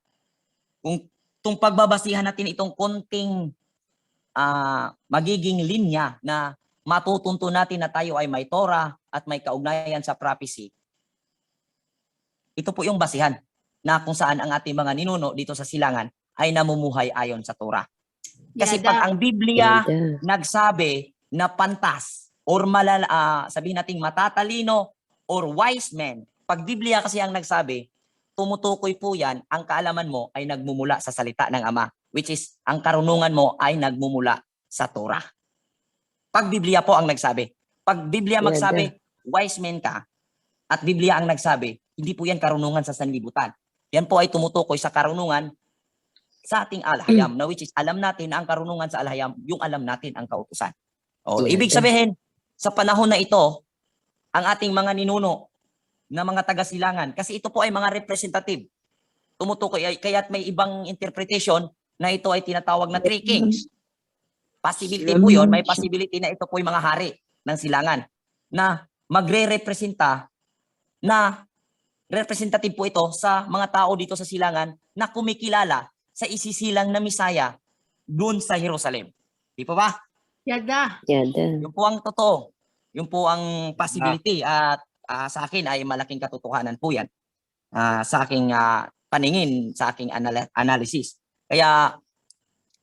kung itong pagbabasihan natin itong konting magiging linya na matutunto natin na tayo ay may Torah at may kaugnayan sa prophecy, ito po yung basihan na kung saan ang ating mga ninuno dito sa silangan ay namumuhay ayon sa Torah. Kasi Yada. pag ang Biblia Yada. nagsabi na pantas or sabihin nating matatalino or wise men, pag Biblia kasi ang nagsabi, tumutukoy po yan, ang kaalaman mo ay nagmumula sa salita ng Ama, which is ang karunungan mo ay nagmumula sa Torah. Pag Biblia po ang nagsabi. Pag Biblia magsabi, wise men ka, at Biblia ang nagsabi, hindi po yan karunungan sa sanlibutan. Yan po ay tumutukoy sa karunungan sa ating alhayam, na which is alam natin na ang karunungan sa alhayam, yung alam natin ang kautusan. O, ibig sabihin, sa panahon na ito, ang ating mga ninuno na mga taga-silangan, kasi ito po ay mga representative, tumutukoy, kaya't may ibang interpretation na ito ay tinatawag na three kings. Possibility po yun, may possibility na ito po ay mga hari ng silangan na magre-representa na representative po ito sa mga tao dito sa silangan na kumikilala sa isisilang na Misaya doon sa Jerusalem. Di pa ba? Yada. Yada. Yun po ang totoo. Yun po ang possibility at sa akin ay malaking katotohanan po yan. Sa aking paningin, sa aking analysis. Kaya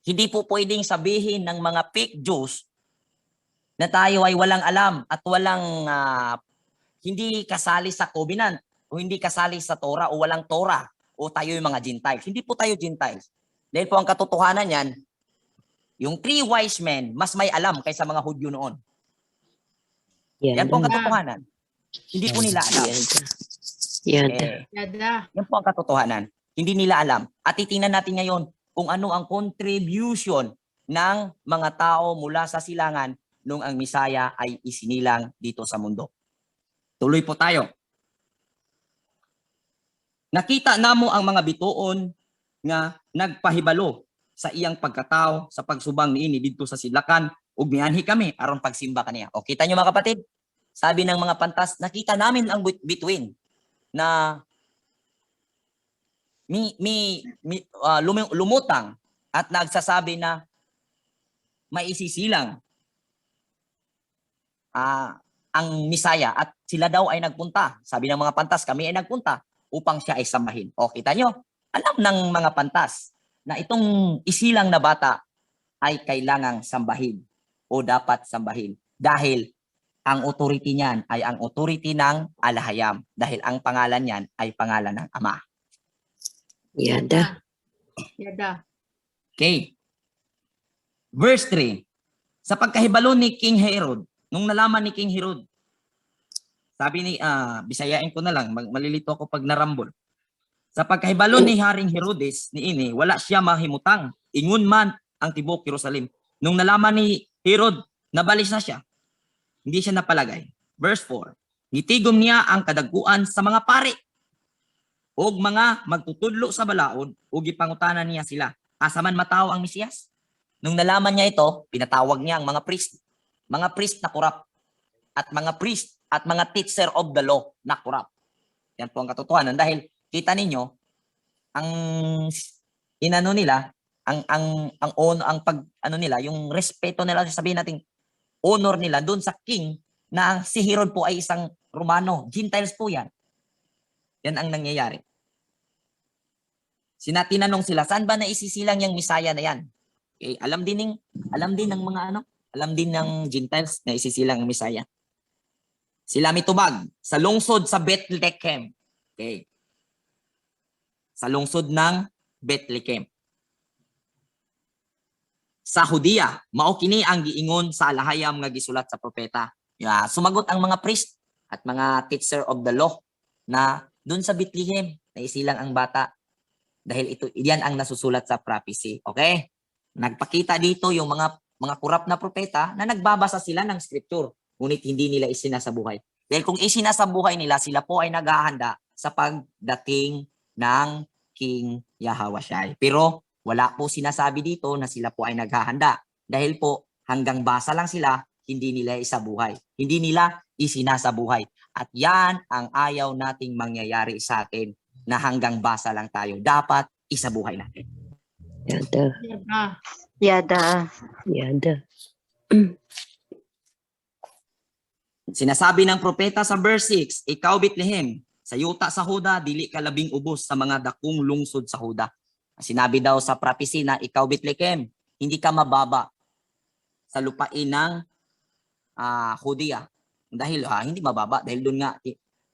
hindi po pwedeng sabihin ng mga fake Jews na tayo ay walang alam at walang hindi kasali sa covenant o hindi kasali sa Torah o walang Torah o tayo yung mga Gentiles. Hindi po tayo Gentiles. Dahil po ang katotohanan yan, yung three wise men mas may alam kaysa mga Hudyo noon. Yan po ang katotohanan. Hindi po nila alam. Yada. Yada. Yan po ang katotohanan. Hindi nila alam. At titingnan natin ngayon kung ano ang contribution ng mga tao mula sa silangan nung ang Misaya ay isinilang dito sa mundo. Tuloy po tayo. Nakita namo ang mga bituon nga nagpahibalo sa iyang pagkatao sa pagsubang niini didto sa silakan ug mianhi kami aron pagsimba kaniya. O kita nyo mga kapatid? sabi ng mga pantas, nakita namin ang bituin na lumutang at nagsasabi na may isisilang ang Misaya at sila daw ay nagpunta. Sabi ng mga pantas, kami ay nagpunta upang siya ay sambahin. O kita nyo, alam ng mga pantas na itong isilang na bata ay kailangang sambahin o dapat sambahin dahil ang authority niyan ay ang authority ng Alahayam dahil ang pangalan niyan ay pangalan ng Ama. Yada. Yada. Okay. Verse 3. Sa pagkahibalo ni King Herod, nung nalaman ni King Herod, sabi ni, bisayain ko na lang, malilito ako pag narambol. Sa pagkahibalo ni Haring Herodes, ni ini, wala siya mahimutang, ingun man ang tibok Jerusalem. Nung nalaman ni Herod, nabalis na siya, hindi siya napalagay. Verse 4. Gitigom niya ang kadaguan sa mga pari, og mga magtutudlo sa balaod, ug gipangutanan niya sila, asa man mataw ang Mesiyas? Nung nalaman niya ito, pinatawag niya ang mga priest na korap, at mga priest at mga teacher of the law na korap. Yan po ang katotohanan dahil kita ninyo ang inano nila, yung respeto nila, sabihin natin honor nila doon sa king na si Herod po ay isang Romano, Gentiles po yan. Yan ang nangyayari. Tinanong sila, saan ba naisisilang yung Misaya na yan? Okay, alam din ng Gentiles na isisilang ang Misaya. Sila mitubag sa lungsod sa Bethlehem. Okay. Sa lungsod ng Bethlehem. Sa Judea, mao kini ang giingon sa alahayam nga gisulat sa propeta. Sumagot ang mga priest at mga teacher of the law na doon sa Bethlehem na isilang ang bata dahil iyan ang nasusulat sa prophecy. Okay? Nagpakita dito yung mga kurap na propeta na nagbabasa sila ng scripture ngunit hindi nila isinasabuhay. Dahil kung isinasabuhay nila, sila po ay naghahanda sa pagdating ng King Yahawashai. Pero wala po sinasabi dito na sila po ay naghahanda. Dahil po hanggang basa lang sila, hindi nila isabuhay. Hindi nila isinasabuhay. At yan ang ayaw nating mangyayari sa atin na hanggang basa lang tayo. Dapat isabuhay natin. Yada. Yada. Yada. Yada. Sinasabi ng propeta sa verse 6, ikaw Bethlehem, sa yuta sa Huda, dili ka labing ubos sa mga dakong lungsod sa Huda. Sinabi daw sa prophecy na ikaw Bethlehem, hindi ka mababa sa lupain ng Judea. Dahil hindi mababa, dahil doon nga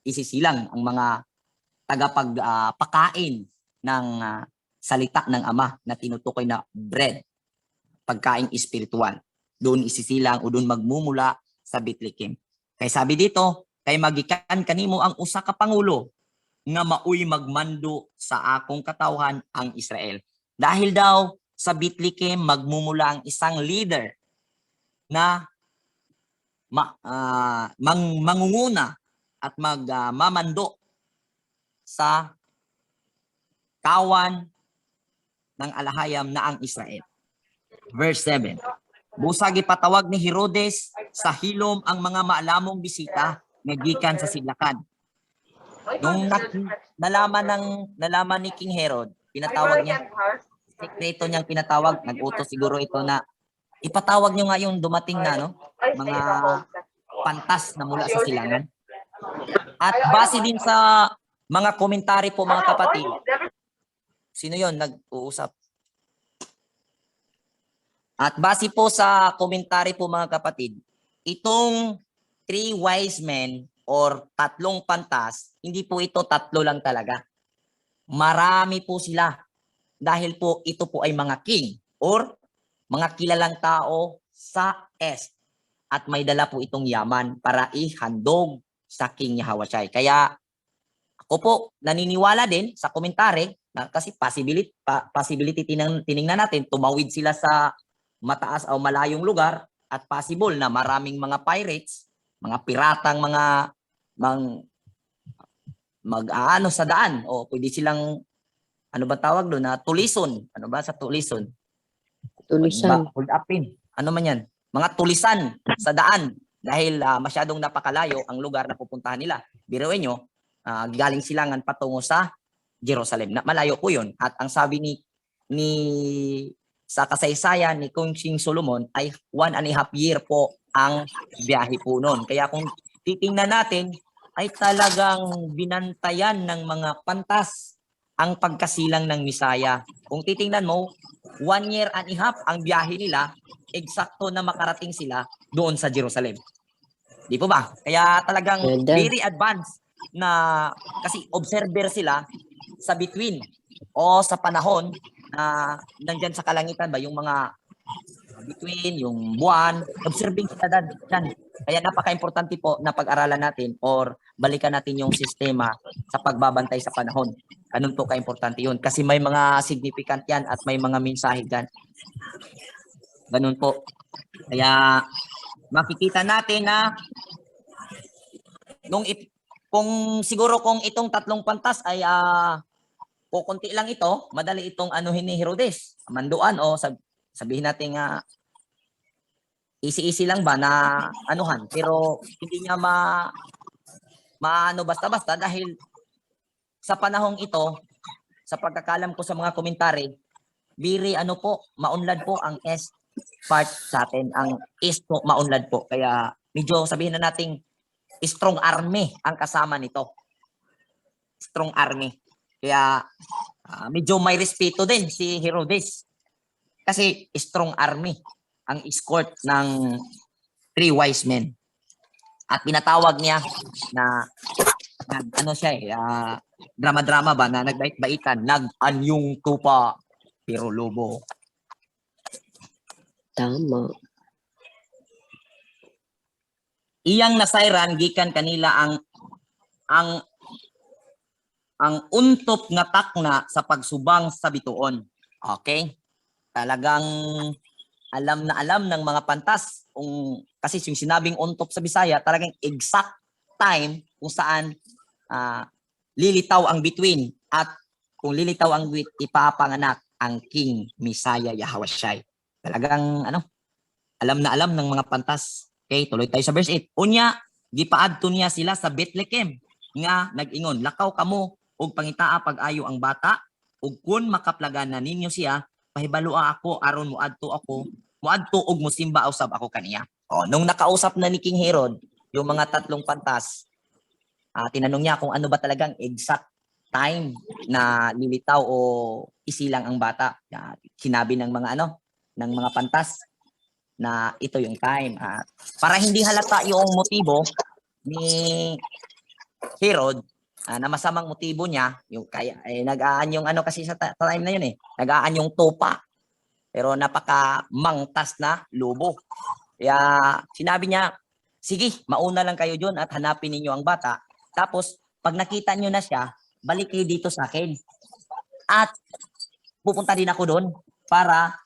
isisilang ang mga tagapagpakain ng salita ng Ama na tinutukoy na bread, pagkaing espiritual. Doon isisilang o doon magmumula sa Bethlehem. Kaya sabi dito, kay magikan kanimo ang usa ka pangulo nga maoy magmando sa akong katawhan ang Israel. Dahil daw sa Bethlehem magmumula ang isang leader na mangunguna at magmamando sa kawan ng alahayam na ang Israel. Verse 7. Busag ipatawag ni Herodes sa hilom ang mga maalamong bisita nga gikan sa sidlakan. Nung nalaman ni King Herod, pinatawag niya, sekreto niyang pinatawag, nag-utos siguro ito na ipatawag niyo nga yung dumating na mga pantas na mula sa silangan. At base din sa mga komentary po mga kapatid, sino yon nag-uusap? At base po sa komentary po mga kapatid, itong 3 wise men or 3 pantas, hindi po ito 3 lang talaga. Marami po sila dahil po ito po ay mga king or mga kilalang tao sa Est at may dala po itong yaman para ihandog sa King Yahawashai. Kaya ako po naniniwala din sa komentary na kasi possibility tiningnan natin, tumawid sila sa mataas o malayong lugar at possible na maraming mga pirates, mga piratang mga mag-aano sa daan o pwede silang ano ba tawag doon na tulison. Ano ba sa tulison? Tulisan. Hold upin. Ano man yan? Mga tulisan sa daan dahil masyadong napakalayo ang lugar na pupuntahan nila. Biruin nyo, galing silangan patungo sa Jerusalem. Malayo po yun. At ang sabi ni sa kasaysayan ni Kung King Solomon ay 1.5 year po ang biyahe po noon. Kaya kung titingnan natin, ay talagang binantayan ng mga pantas ang pagkasilang ng Misaya. Kung titingnan mo, 1.5 year ang biyahe nila, eksakto na makarating sila doon sa Jerusalem. Di po ba? Kaya talagang Ganda. very advanced na kasi observer sila sa between o sa panahon na nandyan sa kalangitan ba yung mga between, yung buwan, observing sila dyan. Kaya napaka-importante po na pag-aralan natin or balikan natin yung sistema sa pagbabantay sa panahon. Ganun po ka-importante yun. Kasi may mga significant yan at may mga mensahe dyan. Ganun po. Kaya makikita natin na kung siguro kung itong tatlong pantas ay kukunti lang ito, madali itong anuhin ni Herodes. Manduan o sabihin natin easy-easy lang ba na anuhan. Pero hindi niya maano basta-basta dahil sa panahong ito, sa pagkakalam ko sa mga komentary, maunlad po ang S part sa atin. Ang East po, maunlad po. Kaya medyo sabihin na nating strong army ang kasama nito. Strong army. Kaya medyo may respeto din si Herodes. Kasi strong army ang escort ng 3 wise men. At pinatawag niya na ano siya drama-drama ba na nagbait-baitan, nag-anyong tupa pero lobo. Tama. Iyang nasayran gikan kanila ang untop nga takna sa pagsubang sa bituon. Okay? Talagang alam na alam ng mga pantas kasi yung sinabing untop sa Bisaya, talagang exact time kung saan lilitaw ang bituin at kung lilitaw ang ipapanganak ang King Messiah Yahawasyai. Talagang alam na alam ng mga pantas. Okay, tuloy tayo sa verse 8. Unya, gipaadto niya sila sa Bethlehem nga nag-ingon, lakaw kamo og pangitaa pag-ayo ang bata ug kun makaplagan na ninyo siya, pahibalua ako aron muadto og mosimba usab ako kaniya. Nung nakausap na ni King Herod yung mga tatlong pantas, tinanong niya kung ano ba talagang exact time na lilitaw o isilang ang bata. Sinabi ng mga pantas na ito yung time. Para hindi halata yung motibo ni Herod, na masamang motibo niya, yung kaya nag-aan yung kasi sa time na yun nag-aan yung tupa. Pero napaka mangtas na lobo. Kaya sinabi niya, sige, mauna lang kayo doon at hanapin ninyo ang bata. Tapos pag nakita niyo na siya, balik kayo dito sa akin. At pupunta din ako doon para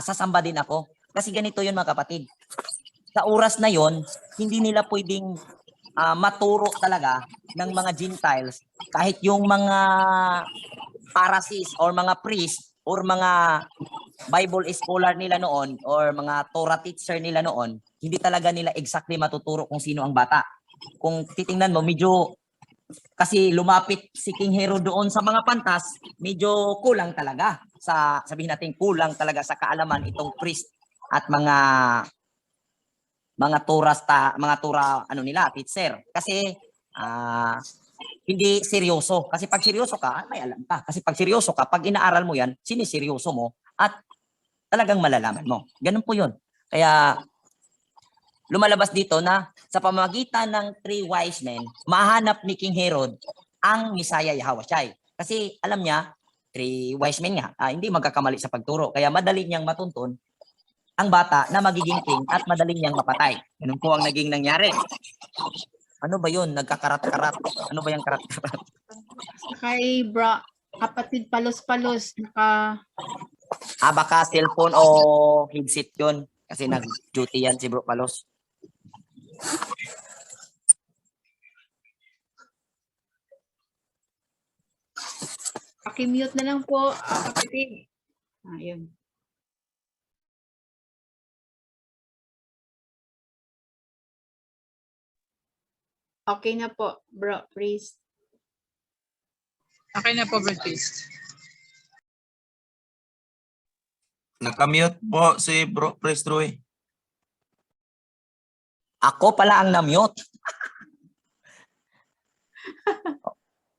sasamba din ako. Kasi ganito yun mga kapatid. Sa oras na yon, hindi nila pwedeng maturo talaga ng mga Gentiles kahit yung mga Pharisees or mga priest or mga Bible scholar nila noon or mga Torah teacher nila noon, hindi talaga nila exactly matuturo kung sino ang bata. Kung titingnan mo, medyo kasi lumapit si King Herod doon sa mga pantas, medyo kulang talaga sabihin natin kulang talaga sa kaalaman itong priest at mga Torah nila teacher kasi hindi seryoso kasi pag seryoso ka may alam ka kasi pag seryoso ka pag inaaral mo yan siniseryoso mo at talagang malalaman mo. Ganun po 'yun. Kaya lumalabas dito na sa pamamagitan ng 3 wise men mahanap ni King Herod ang Messiah Yahawasyai kasi alam niya 3 wise men nga hindi magkakamali sa pagturo kaya madali niyang matuntun ang bata na magiging king at madaling niyang mapatay. Ganun po ang naging nangyari. Ano ba yun? Nagkakarat-karat. Ano ba yung karat-karat? Kay kapatid palos-palos. Baka cellphone o headset yun. Kasi nag-duty yan si Bro Palos. Paki-mute na lang po, kapatid. Ayun. Okay na po, bro, priest. Okay na po, Brad Priest. Nakamute po si Bro Priest Roy. Ako pala ang na-mute.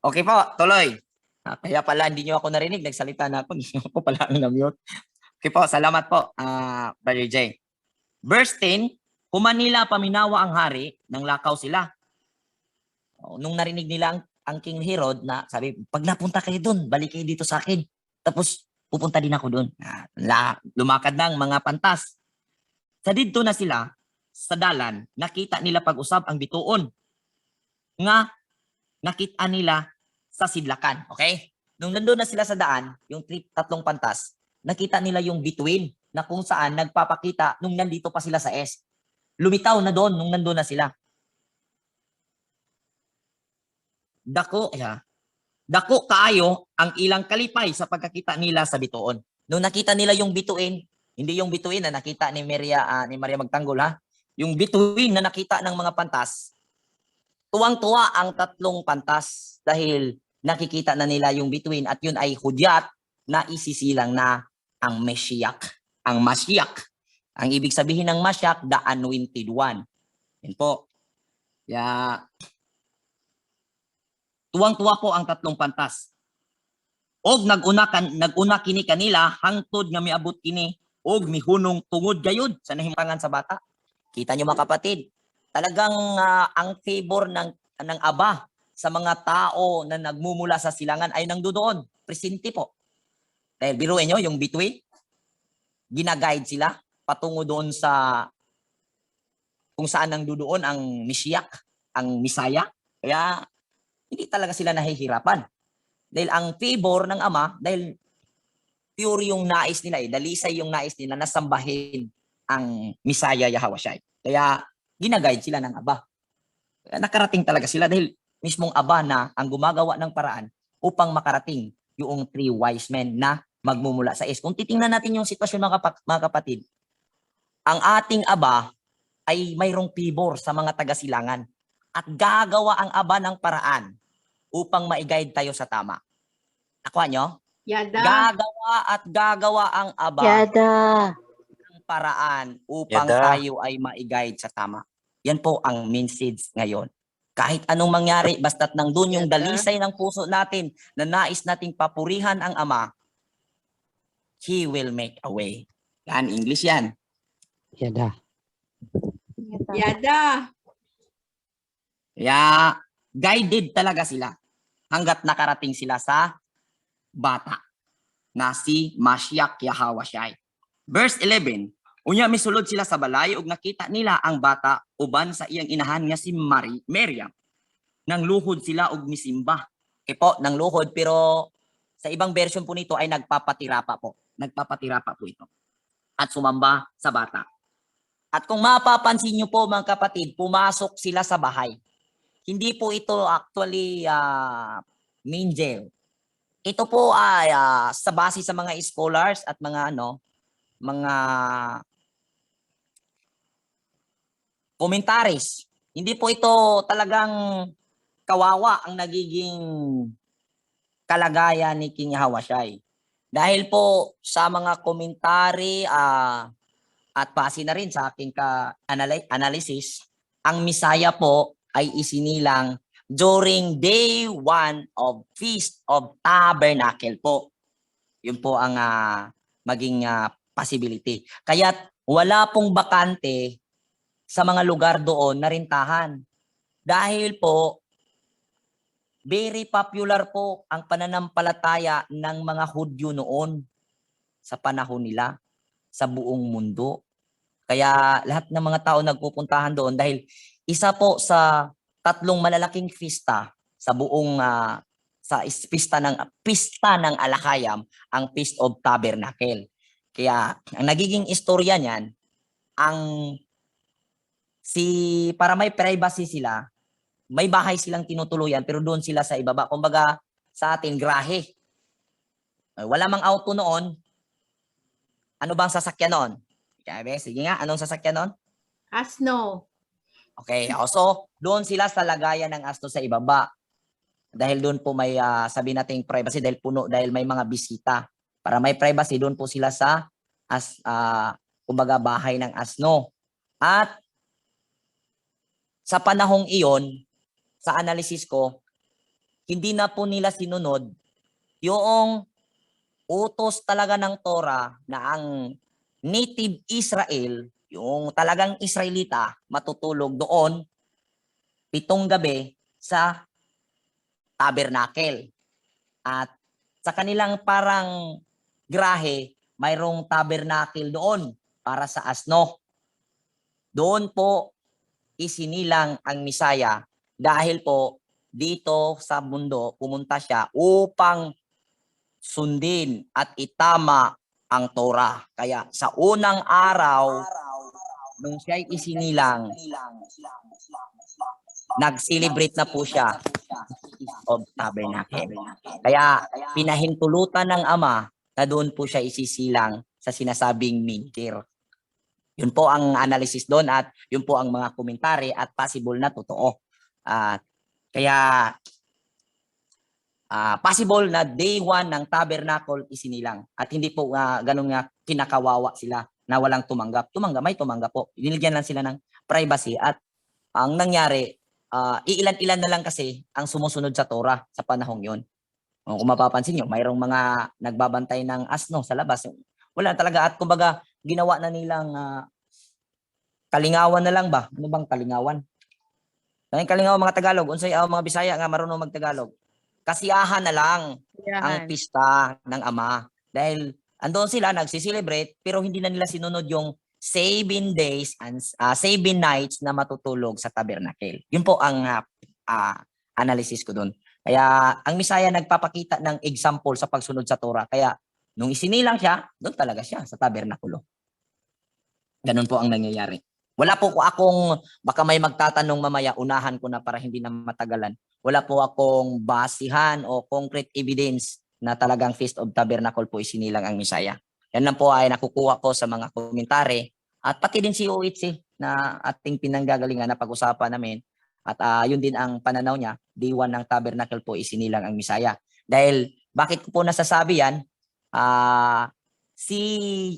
Okay po, tuloy. Kaya pala hindi nyo ako narinig, nagsalita na ako. Ako pala ang na-mute. Okay po, salamat po, Brother Jay. Verse 10, Humanila paminawa ang hari, nang lakaw sila. Nung narinig nila ang King Herod na sabi, pag napunta kayo doon, balik kayo dito sa akin. Tapos pupunta din ako doon. Lumakad ng mga pantas. Sa dito na sila, sa dalan, nakita nila pag-usab ang bituon. Nga, nakita nila sa sidlakan. Okay? Nung nandun na sila sa daan, yung tatlong pantas, nakita nila yung bituin na kung saan nagpapakita nung nandito pa sila sa S. Lumitaw na doon nung nandun na sila. Dako kaayo ang ilang kalipay sa pagkakita nila sa bituon. Nung nakita nila yung bituin, hindi yung bituin na nakita ni Maria Magtanggol ha, yung bituin na nakita ng mga pantas, tuwang-tuwa ang tatlong pantas dahil nakikita na nila yung bituin at yun ay hudyat na isisilang na ang Meshiach, ang Mashiach. Ang ibig sabihin ng Mashiach, the Anointed One. Yan po. Tuwang-tuwa po ang tatlong pantas. Og naguna kini kanila hangtod nga miabot kini og mihunong tungod gayud sa nahimtangan sa bata. Kita nyo mga kapatid, talagang ang favor ng Aba sa mga tao na nagmumula sa silangan ay nangdoon, presente po. Dahil biruin nyo, yung bituin, ginaguide sila patungo doon sa kung saan nangdoon ang Meshiach, ang Misaya. Kaya hindi talaga sila nahihirapan. Dahil ang favor ng Ama, dahil pure yung nais nila dalisay yung nais nila na sambahin ang Misaya Yahawashai. Kaya ginaguide sila ng Aba. Kaya nakarating talaga sila dahil mismong Aba na ang gumagawa ng paraan upang makarating yung 3 wise men na magmumula sa S. Kung titingnan natin yung sitwasyon mga kapatid, ang ating Aba ay mayroong favor sa mga taga-silangan at gagawa ang Aba ng paraan upang ma-guide tayo sa tama. Nakuha nyo? Yada. Gagawa ang Aba Yada. ng paraan upang tayo ay ma-guide sa tama. Yan po ang message ngayon. Kahit anong mangyari, basta't nandun yung dalisay ng puso natin na nais nating papurihan ang Ama, He will make a way. Yan, English yan. Yada. Yada. Kaya guided talaga sila hanggat nakarating sila sa bata na si Mashiach Yahawashai. Verse 11, unya misulod sila sa balay ug nakita nila ang bata uban sa iyang inahan nga si Miriam. Nang luhod sila ug misimba. Po, nang luhod pero sa ibang version po nito ay nagpapatira pa po. Nagpapatira pa po ito. At sumamba sa bata. At kung mapapansin niyo po mga kapatid, pumasok sila sa bahay. Hindi po ito actually main jail. Ito po ay sa base sa mga scholars at mga mga commentaries. Hindi po ito talagang kawawa ang nagiging kalagayan ni King Yahawashai. Dahil po sa mga komentary at base na rin sa aking analysis, ang Misaya po ay isinilang during day 1 of Feast of Tabernacle po. Yun po ang maging possibility. Kaya wala pong bakante sa mga lugar doon na rintahan. Dahil po, very popular po ang pananampalataya ng mga Hudyo noon sa panahon nila sa buong mundo. Kaya lahat ng mga tao nagpupuntahan doon dahil isa po sa 3 malalaking pista sa buong sa pista ng Alakayam, ang Feast of Tabernacle. Kaya ang nagiging istorya niyan, para may privacy sila, may bahay silang tinutuluyan pero doon sila sa ibaba. Kumbaga sa atin, grahe. Wala mang auto noon. Ano bang sasakyan noon? Sige nga, anong sasakyan noon? Asno. Okay, so doon sila sa lagayan ng asno sa ibaba. Dahil doon po may sabi nating privacy dahil may mga bisita. Para may privacy doon po sila sa kumbaga bahay ng asno. At sa panahong iyon, sa analysis ko, hindi na po nila sinunod yung utos talaga ng Torah na ang native Israel, yung talagang Israelita, matutulog doon 7 gabi sa tabernacle. At sa kanilang parang grahe, mayroong tabernacle doon para sa asno. Doon po isinilang ang Misaya dahil po dito sa mundo pumunta siya upang sundin at itama ang Torah. Kaya sa unang araw nung siya'y isinilang, nag-celebrate na po siya of tabernacle. Kaya pinahintulutan ng Ama na doon po siya isisilang sa sinasabing mintir. Yun po ang analysis doon at yun po ang mga komentary at possible na totoo. Kaya possible na day 1 ng tabernacle isinilang at hindi po ganun nga kinakawawa sila na walang tumanggap. May tumanggap po. Binigyan lang sila ng privacy at ang nangyari, iilan-ilan na lang kasi ang sumusunod sa Torah sa panahong yun. Kung mapapansin nyo, mayroong mga nagbabantay ng asno sa labas. Wala talaga at kumbaga ginawa na nilang kalingawan na lang ba? Ano bang kalingawan? Kalingawan mga Tagalog, unsay mga Bisaya nga marunong magtagalog. Kasiyahan na lang ang pista ng Ama. Dahil andoon sila nagsiselebrate pero hindi na nila sinunod yung 7 days and 7 nights na matutulog sa tabernacle. Yun po ang analysis ko doon. Kaya ang Misaya nagpapakita ng example sa pagsunod sa Torah. Kaya nung isinilang siya, doon talaga siya sa tabernakulo. Ganun po ang nangyayari. Wala po akong, baka may magtatanong mamaya, unahan ko na para hindi na matagalan. Wala po akong basihan o concrete evidence na talagang Feast of Tabernacle po isinilang ang Misaya. Yan lang po ay nakukuha ko sa mga komentary at pati din si OHC na ating pinanggagalingan na pag-usapan namin. At yun din ang pananaw niya, day 1 ng Tabernacle po isinilang ang Misaya. Dahil bakit ko po nasasabi yan? Si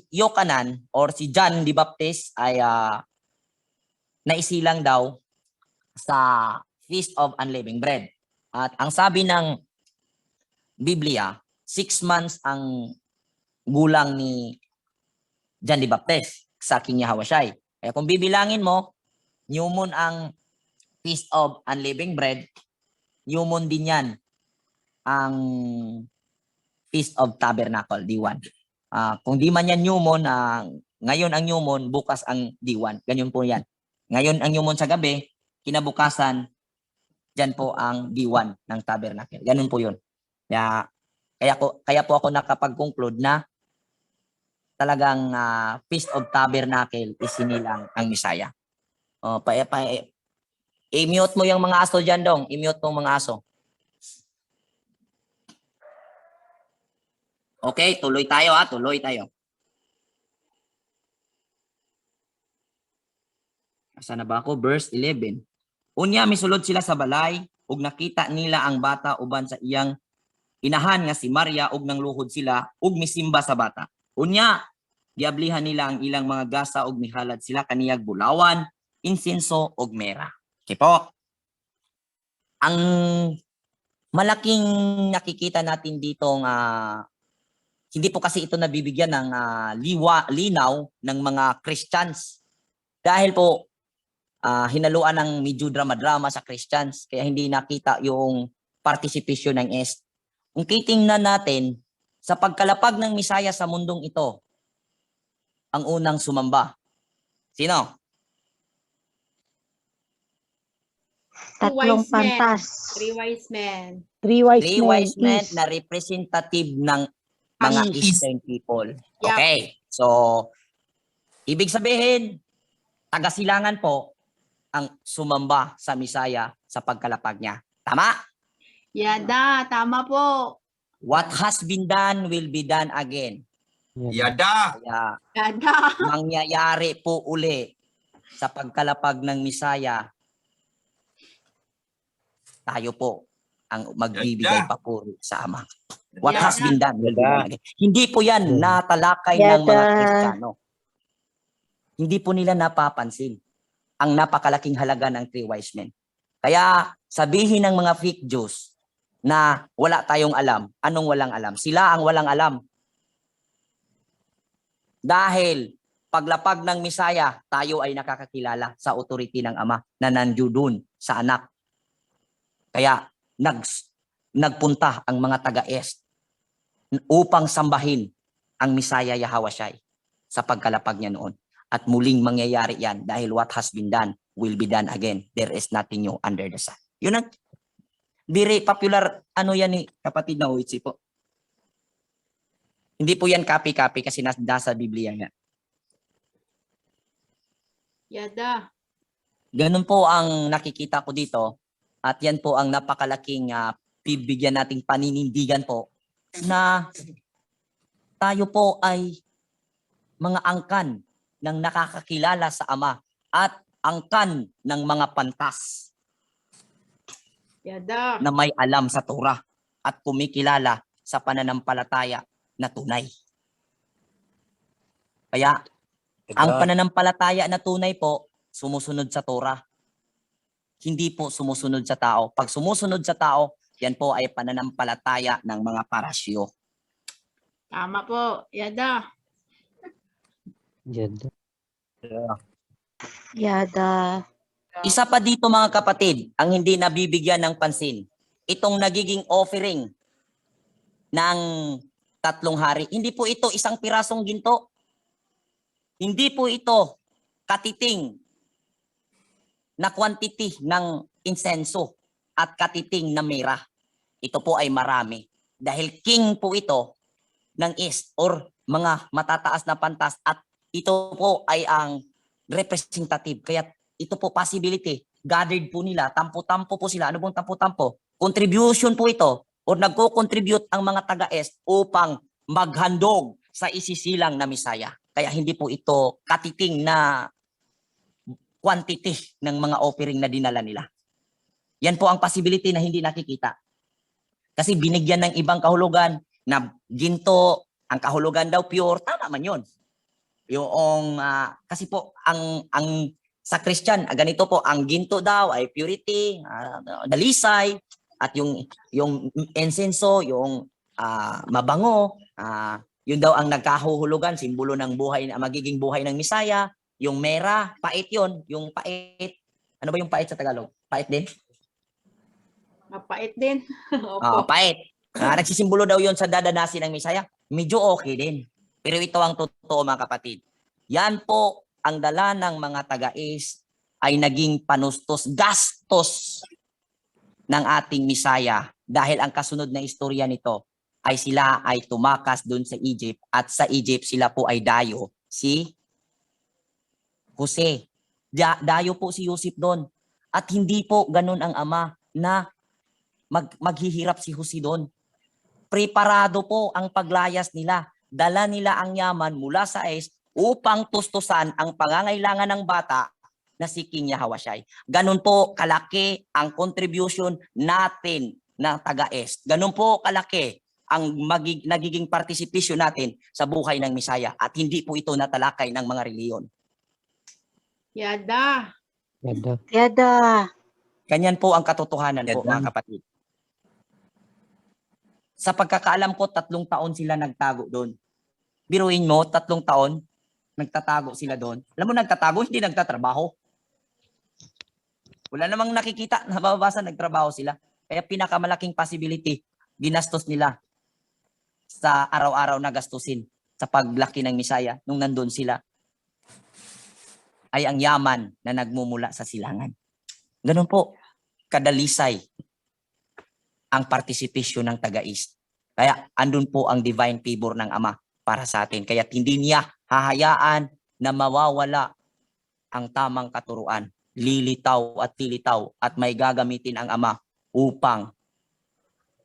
Yochanan or si John the Baptist ay naisilang daw sa Feast of Unleavened Bread. At ang sabi ng Biblia, 6 months ang gulang ni John the Baptist sa King Yahushai. Kaya kung bibilangin mo, new moon ang Feast of Unleavened Bread, new moon din yan ang Feast of Tabernacle, D1. Kung di man yan new moon, ngayon ang new moon, bukas ang D1. Ganyan po yan. Ngayon ang new moon sa gabi, kinabukasan, dyan po ang D1 ng Tabernacle. Ganun po yun. Kaya po ako nakapag-conclude na talagang Feast of Tabernacle isinilang ang Misaya. I-mute mo yung mga aso dyan, Dong. I-mute mo mga aso. Okay, tuloy tayo tuloy tayo. Saan na ba ako? Verse 11. Unya misulod sila sa balay ug nakita nila ang bata uban sa iyang inahan nga si Maria ug nangluhod sila ug misimba sa bata. Unya giablihan nila ang ilang mga gasa ug mihalad sila kaniyag bulawan, insenso ug mera. Okay po. Ang malaking nakikita natin dito hindi po kasi ito nabibigyan ng linaw ng mga Christians. Dahil po hinaluan ng medyo drama-drama sa Christians kaya hindi nakita yung participation ng Est. Kung titingnan natin sa pagkalapag ng Misaya sa mundong ito, ang unang sumamba. Sino? Tatlong wise men. pantas. 3 wise men. Three wise Three wise men is. na representative ng mga Ang Eastern people. Yeah. Okay. So, ibig sabihin, taga-silangan po ang sumamba sa Misaya sa pagkalapag niya. Tama? Yada, tama po. What has been done will be done again. Yada. Kaya Yada. mangyayari po uli sa pagkalapag ng Misaya, tayo po ang magbibigay papuri sa Ama. What Yeah. has been done will be done again. Hindi po yan natalakay ng mga Yada. Kristiyano. Hindi po nila napapansin ang napakalaking halaga ng three wise men. Kaya sabihin ng mga fake Jews na wala tayong alam. Anong walang alam? Sila ang walang alam. Dahil paglapag ng Misaya, tayo ay nakakakilala sa authority ng Ama na nandiyo sa anak. Kaya nagpunta ang mga taga-Est upang sambahin ang Misaya Yahawashai sa pagkalapag niya noon. At muling mangyayari yan dahil what has been done will be done again. There is nothing new under the sun. Yun ang very popular, yan ni kapatid na Uitsi po. Hindi po yan copy-copy kasi nasa Biblia nga. Yada. Ganun po ang nakikita ko dito. At yan po ang napakalaking bibigyan nating paninindigan po na tayo po ay mga angkan ng nakakakilala sa Ama at angkan ng mga pantas Yada. na may alam sa Torah at kumikilala sa pananampalataya na tunay. Kaya ang pananampalataya na tunay po, sumusunod sa Torah. Hindi po sumusunod sa tao. Pag sumusunod sa tao, yan po ay pananampalataya ng mga parasyo. Tama po. Yada. Yada. Yada. Isa pa dito mga kapatid, ang hindi nabibigyan ng pansin. Itong nagiging offering ng 3 hari. Hindi po ito isang pirasong ginto. Hindi po ito katiting na quantity ng insenso at katiting na mira. Ito po ay marami. Dahil king po ito ng East or mga matataas na pantas at ito po ay ang representative. Kaya ito po possibility. Gathered po nila. Tampo-tampo po sila. Ano pong tampo-tampo? Contribution po ito or nagko-contribute ang mga taga-Est upang maghandog sa isisilang na Misaya. Kaya hindi po ito katiting na quantity ng mga offering na dinala nila. Yan po ang possibility na hindi nakikita. Kasi binigyan ng ibang kahulugan na ginto, ang kahulugan daw pure, tama man yun. Yung, kasi po, ang sa Christian, ganito po, ang ginto daw ay purity, dalisay, at yung insenso, yung mabango, yun daw ang nagkahuhulugan, simbolo ng buhay, magiging buhay ng Misaya. Yung mera, pait yun. Yung pait, ano ba yung pait sa Tagalog? Pait din? Mapait din. Opo. Pait. Nagsisimbolo daw yun sa dadanasin ng Misaya. Medyo okay din. Pero ito ang totoo mga kapatid. Yan po ang dala ng mga taga-East ay naging panustos, gastos ng ating Misaya. Dahil ang kasunod na istorya nito ay sila ay tumakas doon sa Egypt at sa Egypt sila po ay dayo. Si Jose. Dayo po si Joseph doon. At hindi po ganun ang Ama na maghihirap si Jose doon. Preparado po ang paglayas nila. Dala nila ang yaman mula sa Est upang tustusan ang pangangailangan ng bata na si King Yahawashai. Ganun po kalaki ang contribution natin na taga-Est. Ganun po kalaki ang nagiging participation natin sa buhay ng Misaya. At hindi po ito natalakay ng mga reliyon. Yada. Yada. Yada. Ganyan po ang katotohanan po mga kapatid. Sa pagkakaalam ko, 3 taon sila nagtago doon. Biruin mo, 3 taon, nagtatago sila doon. Alam mo, nagtatago, hindi nagtatrabaho. Wala namang nakikita, nababasa, nagtrabaho sila. Kaya pinakamalaking possibility, ginastos nila sa araw-araw na gastusin sa paglaki ng Misaya nung nandun sila ay ang yaman na nagmumula sa silangan. Ganun po, kadalisay ang participation ng taga-East. Kaya andun po ang divine favor ng Ama para sa atin. Kaya hindi niya hahayaan na mawawala ang tamang katuruan. Lilitaw at may gagamitin ang Ama upang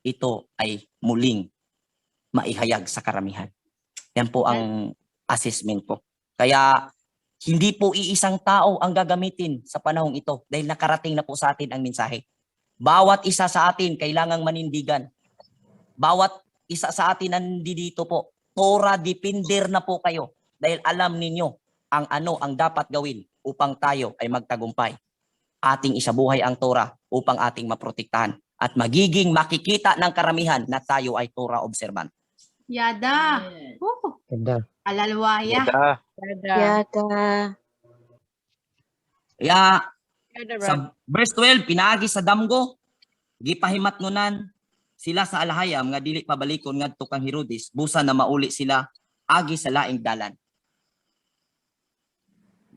ito ay muling maihayag sa karamihan. Yan po ang assessment ko. Kaya Hindi po iisang tao ang gagamitin sa panahong ito dahil nakarating na po sa atin ang mensahe. Bawat isa sa atin kailangang manindigan. Bawat isa sa atin nandito po, Torah depender na po kayo dahil alam ninyo ang ano ang dapat gawin upang tayo ay magtagumpay. Ating isabuhay ang Torah upang ating maprotektahan at magiging makikita ng karamihan na tayo ay Torah observant. Yada. Yada. Alalwaya. Yada. Kaya Yada, sa verse 12, pinaagi sa damgo, gipahimatnunan sila sa alhayam nga dili pabalikon ngadto kang Herodes, busa na mauli sila agi sa laing dalan.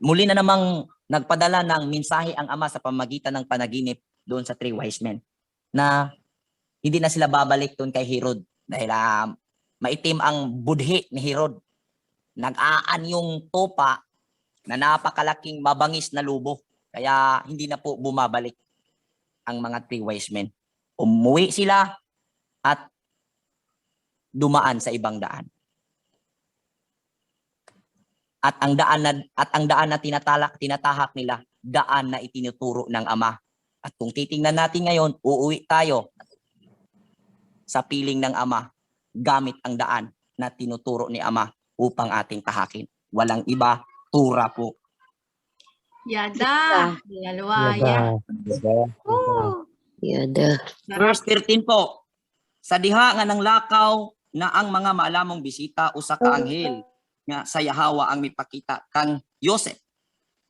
Muli na namang nagpadala ng mensahe ang ama sa pamagitan ng panaginip doon sa 3 wise men na hindi na sila babalik doon kay Herod dahil maitim ang budhi ni Herod. Nag-aan yung tupa na napakalaking mabangis na lubo. Kaya hindi na po bumabalik ang mga 3 wise men. Umuwi sila at dumaan sa ibang daan. At ang daan na tinatahak nila, daan na itinuturo ng Ama. At kung titingnan natin ngayon, uuwi tayo sa piling ng Ama gamit ang daan na tinuturo ni Ama upang ating tahakin. Walang iba, Torah po. Yada. Alalwaya. Yada. Verse 13 po. Sa diha nga ng lakaw na ang mga maalamong bisita usa ka anghel nga sa Yahawa ang mipakita kang Yosef.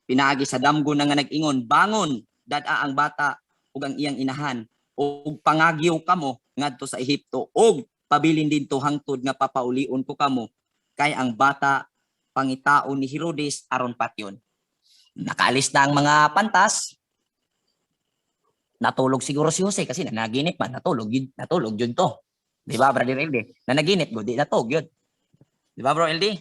Pinaagi sa damgo na nga nag-ingon, bangon, dada ang bata ug ang iyang inahan ug pangagyo kamo ngadto sa Ehipto ug pabilin dinto hangtod nga papaulion ko kamo kay ang bata pangitaon ni Herodes aron patyon. Nakaalis na ang mga pantas. Natulog siguro si Jose kasi nanaginip man, natulog yun to. Di ba, Brother LD? Nanaginip go, di natog yun. Di ba, Bro LD?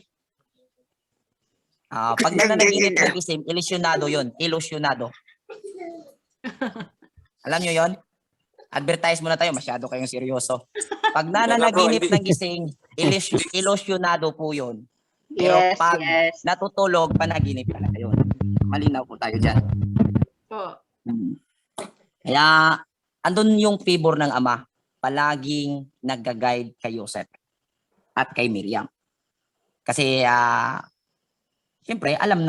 Pag nanaginip ng isim, ilusyonado yun. Ilusyonado. Alam nyo yun? Advertise muna tayo, masyado kayong seryoso. Pag nananaginip ng gising, ilusyonado po yun. Pero pag natutulog, panaginip talaga yun. Malinaw po tayo dyan. Po. Kaya, andun yung favor ng Ama, palaging nag-guide kay Joseph at kay Miriam. Kasi, siyempre, alam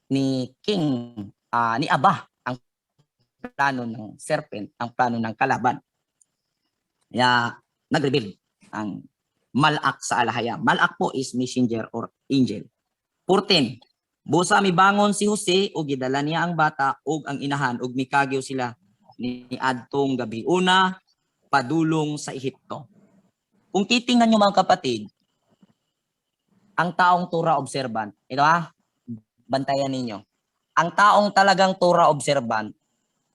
ni King, ni Aba, ang plano ng serpent, ang plano ng kalaban. Kaya, nag-reveal ang malak sa alahaya. Malak po is messenger or angel. 14. Busa mibangon si Jose ug gidala niya ang bata ug ang inahan ug mikagyo sila ni adtong gabi una padulong sa Ehipto. Kung titingnan niyo mga kapatid, ang taong Torah observant, ito bantayan ninyo. Ang taong talagang Torah observant,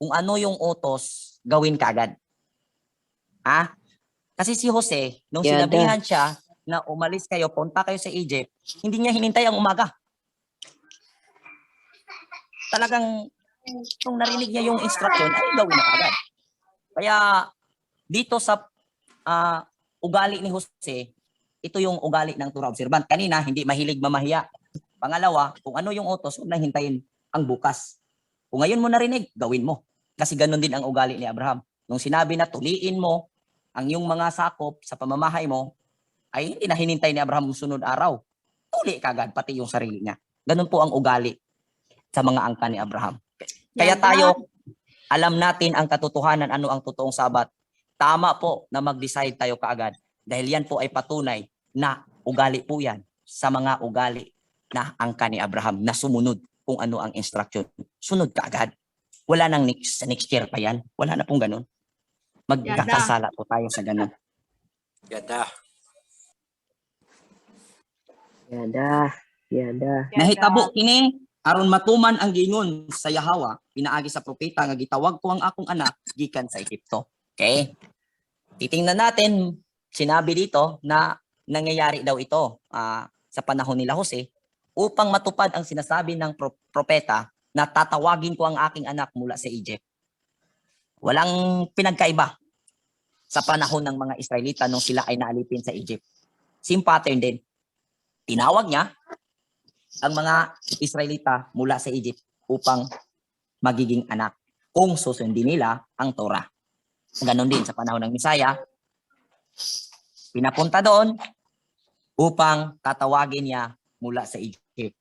kung ano yung utos, gawin kaagad. Kasi si Jose, nung Yada. sinabihan siya na umalis kayo, punta kayo sa Egypt, hindi niya hinintay ang umaga. Talagang kung narinig niya yung instruction, ay gawin na agad. Kaya dito sa ugali ni Jose, ito yung ugali ng Torah observant. Kanina, hindi mahilig mamahiya. Pangalawa, kung ano yung utos, huwag na hintayin ang bukas. Kung ngayon mo narinig, gawin mo. Kasi ganun din ang ugali ni Abraham. Nung sinabi na tuliin mo ang iyong mga sakop sa pamamahay mo, ay hindi na hinintay ni Abraham sunod araw. Tuli kagad, pati yung sarili niya. Ganun po ang ugali sa mga angka ni Abraham. Kaya tayo, alam natin ang katotohanan, ano ang totoong sabat. Tama po na mag-decide tayo kaagad. Dahil yan po ay patunay na ugali po yan sa mga ugali na angka ni Abraham na sumunod kung ano ang instruction. Sunod kaagad. Wala nang next year pa yan. Wala na pong ganun. Magkakasala po tayo sa ganun. Yada. Yada. Nahitabo kini aron matuman ang gingon sa Yahawa, pinaagi sa propeta nga gitawag ko ang akong anak gikan sa Ehipto. Okay? Titingnan natin, sinabi dito na nangyayari daw ito sa panahon nila Jose upang matupad ang sinasabi ng propeta na tatawagin ko ang aking anak mula sa Egypt. Walang pinagkaiba sa panahon ng mga Israelita nung sila ay naalipin sa Egypt. Same pattern din. Tinawag niya, ang mga Israelita mula sa Egypt upang magiging anak kung susundin nila ang Torah. Ganon din sa panahon ng Misaya, pinapunta doon upang tatawagin niya mula sa Egypt.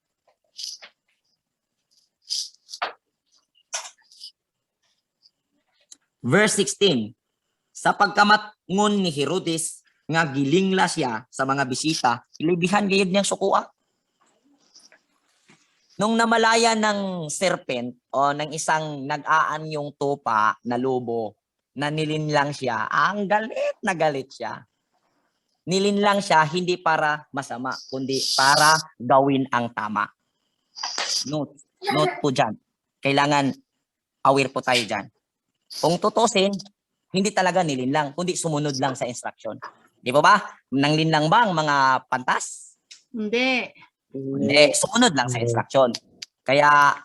Verse 16, sa pagkamatngon ni Herodes nga gilingla siya sa mga bisita, ilibihan gayud niyang sukuha. Nung namalaya ng serpent o ng isang nag-aanyong tupa na lobo na nilinlang siya, ang galit na galit siya. Nilinlang siya hindi para masama, kundi para gawin ang tama. Note po dyan. Kailangan aware po tayo dyan. Kung tutusin, hindi talaga nilinlang, kundi sumunod lang sa instruction. Di ba ba? Nanglinlang ba ang mga pantas? Hindi. Hindi, sumunod lang sa instruction. Kaya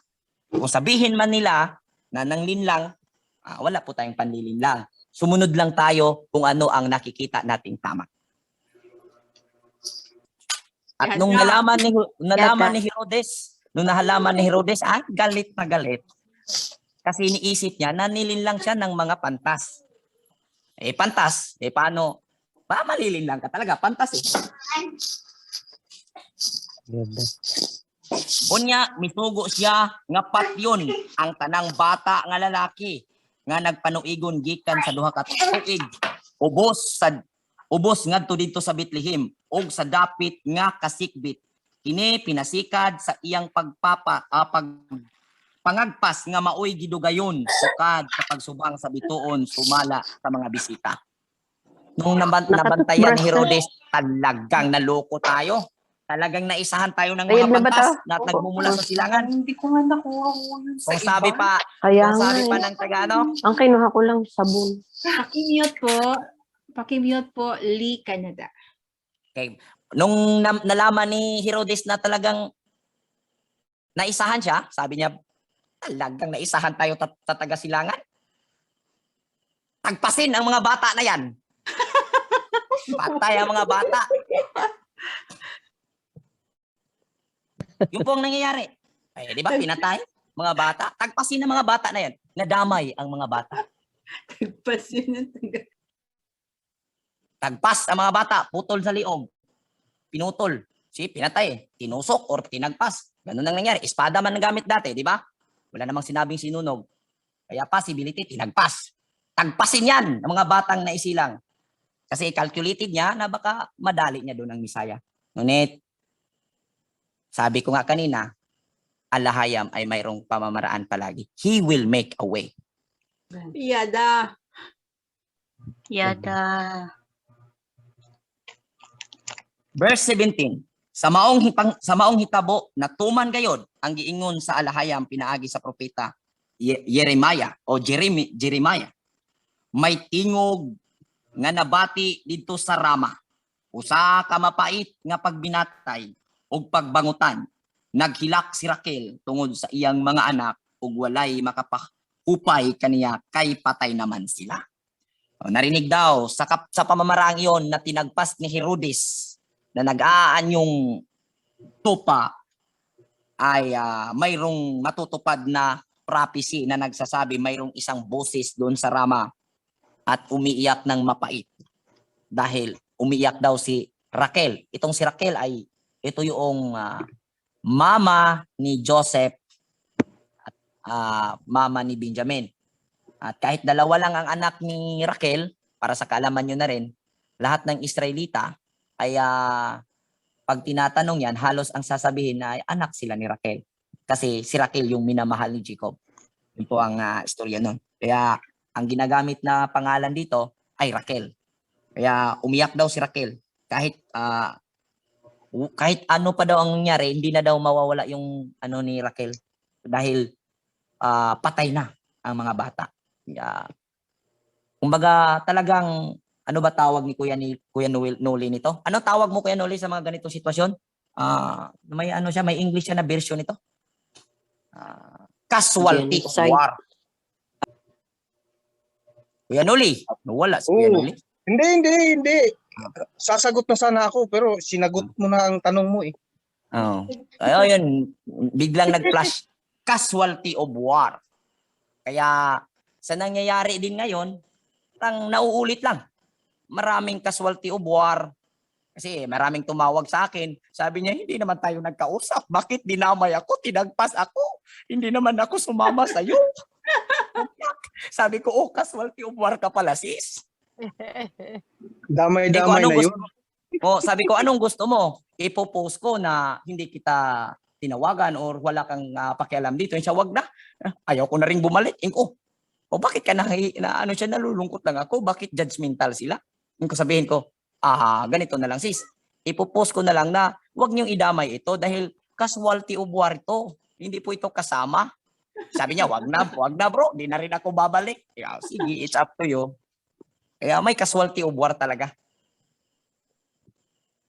kung sabihin man nila na nanglinlang, wala po tayong panlilinlang. Sumunod lang tayo kung ano ang nakikita nating tama. At nung nalaman ni Herodes, galit na galit. Kasi iniisip niya na nilinlang siya ng mga pantas. Pantas, paano? Malilinlang ka talaga, pantas eh. Yada. Unya, misugo siya nga patyon ang tanang bata nga lalaki nga nagpanuigon gikan sa duha ka tuig. Ubos ngadto didto sa Bethlehem ug sa dapit nga kasikbit. Kini pinasikad sa iyang pangagpas nga maoy gidugayon sukad sa pagsubang sa bituon sumala sa mga bisita. Nung nabantayan ni Herodes, talagang naloko tayo. Talagang naisahan tayo ng mga pantas na nagmumula sa silangan. Hindi ko nga nakuha Kung sabi pa, Kaya kung nga sabi pa eh. ng Tagano, Ang kinuha ko lang sabon. Pakimute po. Pakimute po, Lee Canada. okay, nung nalaman ni Herodes na talagang naisahan siya, sabi niya, talagang naisahan tayo sa taga-silangan. Tagpasin ang mga bata na yan. Patay ang mga bata. Yung po ang nangyayari. Di ba, pinatay mga bata. Tagpasin ang mga bata na yan. Nadamay ang mga bata. Tagpas ang mga bata, putol sa liog. Pinutol. Pinatay. Tinusok or tinagpas. Ganun ang nangyari. Espada man ang gamit dati, di ba? Wala namang sinabing sinunog. Kaya possibility, tinagpas. Tagpasin yan ang mga batang naisilang. Kasi calculated niya na baka madali niya doon ang Misaya. Ngunit, sabi ko nga kanina, alahayam ay mayroong pamamaraan palagi. He will make a way. Yada. Verse 17, sa maong hitabo na tuman gayod ang giingon sa alahayam pinaagi sa propeta Jeremiah o Jeremiah. May tingog nga nabati dito sa Rama. Usa ka mapait nga pagbinatay ug pagbangutan. Naghilak si Raquel tungod sa iyang mga anak ug walay makapahupay kaniya kay patay naman sila. Narinig daw sa pamamaraang iyon na tinagpas ni Herodes na nag-aanyong tupa ay mayroong matutupad na prophecy na nagsasabi mayroong isang boses doon sa Rama at umiiyak ng mapait dahil umiiyak daw si Raquel. Itong si Raquel ay ito yung mama ni Joseph at mama ni Benjamin. At kahit dalawa lang ang anak ni Raquel, para sa kaalaman nyo na rin, lahat ng Israelita ay pag tinatanong yan, halos ang sasabihin na ay anak sila ni Raquel. Kasi si Raquel yung minamahal ni Jacob. Yun po ang istorya nun. Kaya ang ginagamit na pangalan dito ay Raquel. Kaya umiyak daw si Raquel. Kahit ano pa daw ang nangyari, hindi na daw mawawala yung ano ni Raquel. Dahil patay na ang mga bata. Kumbaga talagang ano ba tawag ni Kuya Noli nito? Ano tawag mo Kuya Noli sa mga ganitong sitwasyon? May ano siya, may English siya na version nito. Casualty of war. Kuya Noli, wala si Kuya Noli. Hindi. Sasagot na sana ako pero sinagot mo na ang tanong mo eh. Oh. Ayun, biglang nag-flash casualty of war. Kaya sa nangyayari din ngayon, parang nauulit lang. Maraming casualty of war. Kasi maraming tumawag sa akin. Sabi niya, hindi naman tayo nagkausap. Bakit dinamay ako? Tinagpas ako. Hindi naman ako sumama sa'yo. Sabi ko, oh, casualty of war ka pala, sis. Sabi ko, Damay-damay anong na gusto yun. Oh, sabi ko, anong gusto mo? Ipo-post ko na hindi kita tinawagan or wala kang pakialam dito. Siya, wag na. Ayaw ko na ring bumalik. Ko, o bakit ka ano siya, nalulungkot lang ako? Bakit judgmental sila? Ko sabihin ko, ganito na lang sis. Ipo-post ko na lang na wag niyong idamay ito dahil casualty of war ito. Hindi po ito kasama. Sabi niya, wag na bro. Di na rin ako babalik. Kaya, sige, it's up to you. Kaya may casualty of war talaga.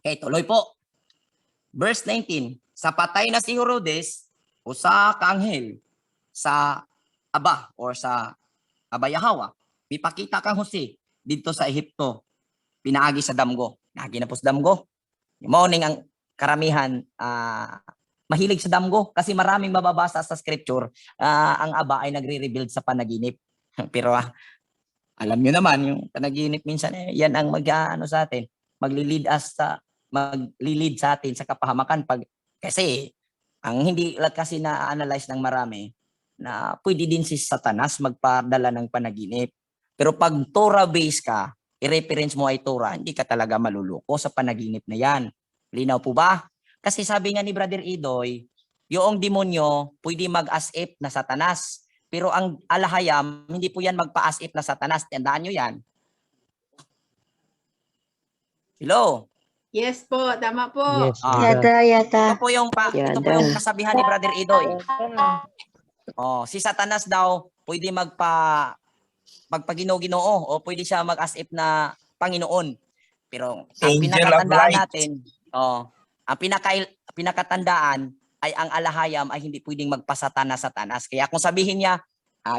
Okay, tuloy po. Verse 19. Sa patay na si Herodes, usa ka anghel sa Aba or sa Abayahawa, mipakita kang Jose dito sa Ehipto, pinaagi sa damgo. Naagi na po sa damgo. Morning ang karamihan mahilig sa damgo kasi maraming mababasa sa scripture. Ang Aba ay nagre-rebuild sa panaginip. Pero alam nyo naman, yung panaginip minsan, yan ang sa atin, maglilid sa atin sa kapahamakan kasi ang hindi lang kasi na-analyze ng marami na pwede din si Satanas magpadala ng panaginip. Pero pag Torah-based ka, i-reference mo ay Torah, hindi ka talaga maluloko sa panaginip na yan. Linaw po ba? Kasi sabi nga ni Brother Idoy, yung demonyo pwede mag-as if na Satanas. Pero ang alahayam, hindi po yan magpa-as if na Satanas. Tandaan nyo yan. Hello? Yes po, tama po. Yes, Ah. yata. Ito po yung kasabihan ni Brother Idoy. Si Satanas daw pwede magpagino-ginoo o pwede siya mag-as if na Panginoon. Pero ang Angel of pinakatandaan light. natin, ang pinakatandaan ay ang alahayam ay hindi pwedeng magpasatanas-satanas. Kaya kung sabihin niya,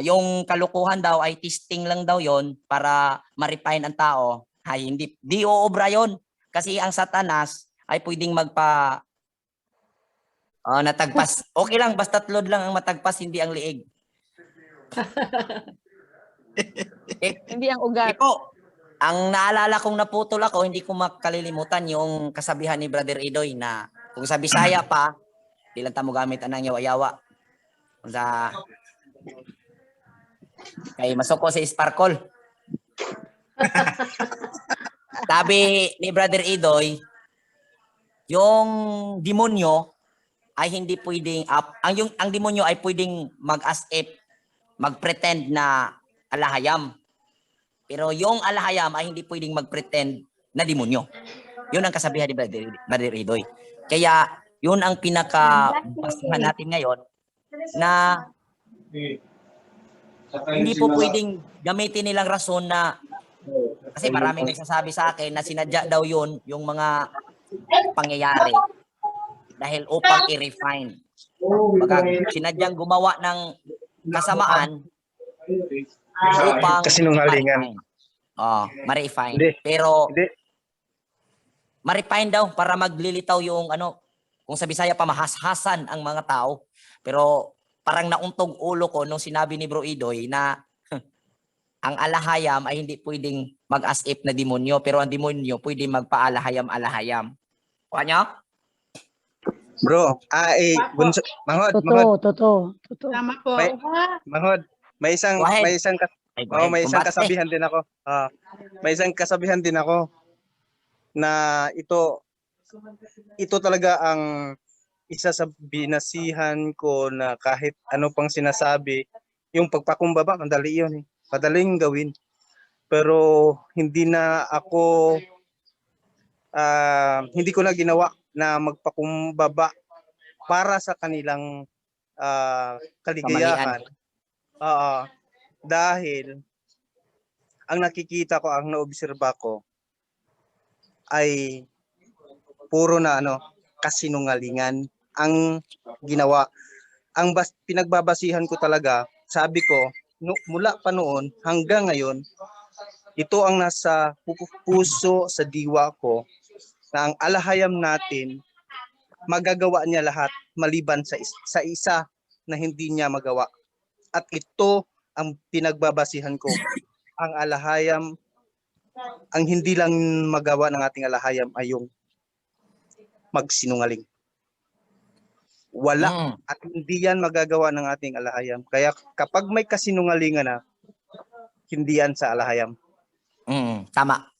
yung kalukuhan daw ay testing lang daw yon para ma-refine ang tao, ay di oobra yon. Kasi ang Satanas ay pwedeng natagpas. Okay lang, basta tlod lang ang matagpas, hindi ang liig. Hindi ang ugat. Iko, ang naalala kong naputol ako, hindi ko makalilimutan yung kasabihan ni Brother Idoy na kung sa Bisaya pa, di lang tamo gamit anang yawa-yawa. Kung sa kay masoko si Sparkle. Sabi ni Brother Idoy, yung demonyo ay hindi pwedeng ang demonyo ay pwedeng mag-as if, mag-pretend na alahayam. Pero yung alahayam ay hindi pwedeng mag-pretend na demonyo. Yun ang kasabihan ni Brother Idoy. Kaya yun ang pinaka-basihan natin ngayon na hindi po pwedeng gamitin nilang rason na kasi maraming nagsasabi sa akin na sinadya daw yun yung mga pangyayari dahil upang i-refine. Pag sinadyang gumawa ng kasamaan upang Kasinungalingan. ma-refine. Hindi. Pero Hindi. ma-refine daw para maglilitaw yung kung sa Bisaya pa mahashasan ang mga tao. Pero parang nauntog ulo ko nung sinabi ni Bro Idoy na ang alahayam ay hindi pwedeng mag-as if na demonyo, pero ang demonyo pwedeng magpa-alahayam-alahayam. Kuha niyo? Bro, bunso, Totoo. Tama po. Mahod, may isang Go ahead. may isang Kumbate. kasabihan din ako. May isang kasabihan din ako na ito talaga ang isa sa binasihan ko na kahit ano pang sinasabi, yung pagpakumbaba, madali yun eh. Madaling gawin. Pero hindi ko na ginawa na magpakumbaba para sa kanilang kaligayahan. Dahil ang nakikita ko, ang naobserba ko ay puro na kasinungalingan ang ginawa. Ang pinagbabasihan ko talaga, sabi ko, mula pa noon hanggang ngayon, ito ang nasa puso sa diwa ko na ang alahayam natin magagawa niya lahat maliban sa isa na hindi niya magawa. At ito ang pinagbabasihan ko. Ang alahayam, ang hindi lang magawa ng ating alahayam ay yung magsinungaling. Wala Mm. at hindi yan magagawa ng ating alahayam. Kaya kapag may kasinungalingan na, hindi yan sa alahayam. Tama.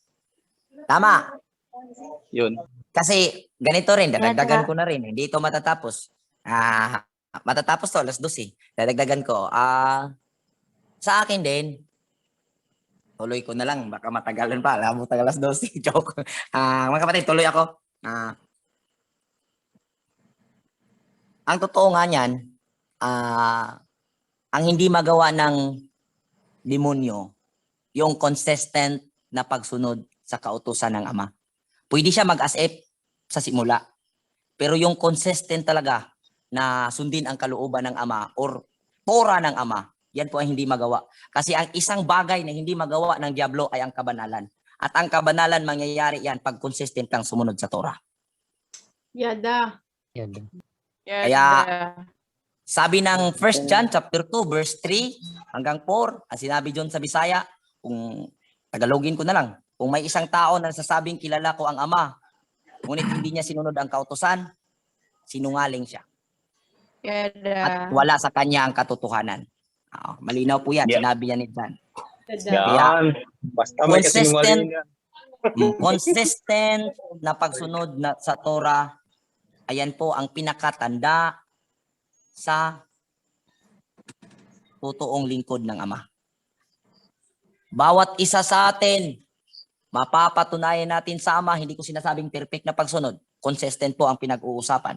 Tama. Yun. Kasi ganito rin, dadagdagan ko na rin. Hindi ito matatapos. Matatapos to, alas 12. Dadagdagan ko. Sa akin din, tuloy ko na lang. Baka matagalan pa. Alam mo, alas 12. Joke. Mga kapatid, tuloy ako. Ang totoo nga niyan, ang hindi magawa ng demonyo, yung consistent na pagsunod sa kautusan ng Ama. Pwede siya mag-as if sa simula. Pero yung consistent talaga na sundin ang kalooban ng Ama or Torah ng Ama, yan po ang hindi magawa. Kasi ang isang bagay na hindi magawa ng Diablo ay ang kabanalan. At ang kabanalan mangyayari yan pag consistent kang sumunod sa Torah. Yada. Kaya sabi ng 1 John chapter 2 verse 3 hanggang 4, ang sinabi doon sa Bisaya, kung Tagalogin ko na lang, kung may isang tao na nasasabing kilala ko ang Ama, ngunit hindi niya sinunod ang kautusan, sinungaling siya. At wala sa kanya ang katotohanan. Malinaw po yan, sinabi niya ni John. Yan. Basta may kasinungalingan. Consistent na pagsunod sa Torah, ayan po ang pinakatanda sa totoong lingkod ng Ama. Bawat isa sa atin, mapapatunayan natin sa Ama, hindi ko sinasabing perfect na pagsunod. Consistent po ang pinag-uusapan.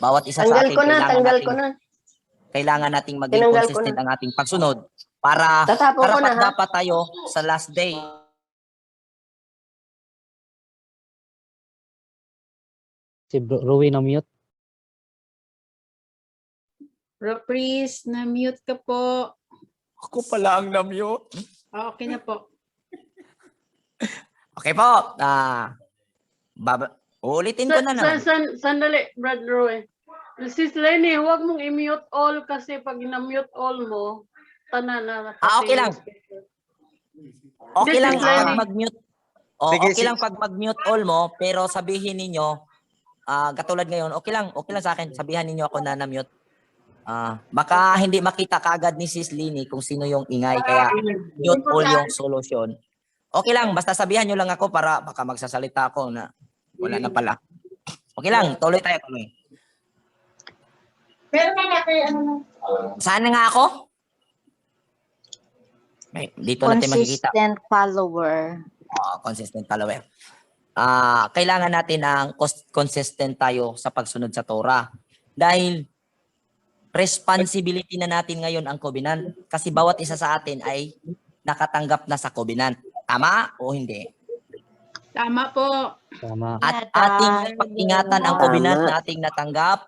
Bawat isa sa atin, kailangan nating maging consistent ang ating pagsunod para dapat tayo sa last day. Si Bro Rowie na mute. Bro Chris, na-mute ka po. Ako pala ang na-mute. Okay na po. Okay po. Uulitin ko na naman. Sandali, Brad Roy. Sis Lenny, huwag mong i-mute all kasi pag na-mute all mo, tanan na. Okay lang. Okay lang This is pag Lenny. mag-mute. Okay lang pag mag-mute all mo, pero sabihin ninyo, katulad ngayon, okay lang sa akin. Sabihan ninyo ako na na-mute. Baka hindi makita kaagad ni Sis Lenny kung sino yung ingay, kaya mute all yung solution. Okay lang, basta sabihan nyo lang ako para baka magsasalita ako na wala na pala. Okay lang, tuloy tayo. Saan na nga ako? Dito natin makikita. Consistent follower. Consistent follower. Kailangan natin ng consistent tayo sa pagsunod sa Torah. Dahil responsibility na natin ngayon ang covenant. Kasi bawat isa sa atin ay nakatanggap na sa covenant. Tama o hindi? Tama po. Tama. At ating pag-ingatan ang covenant na ating natanggap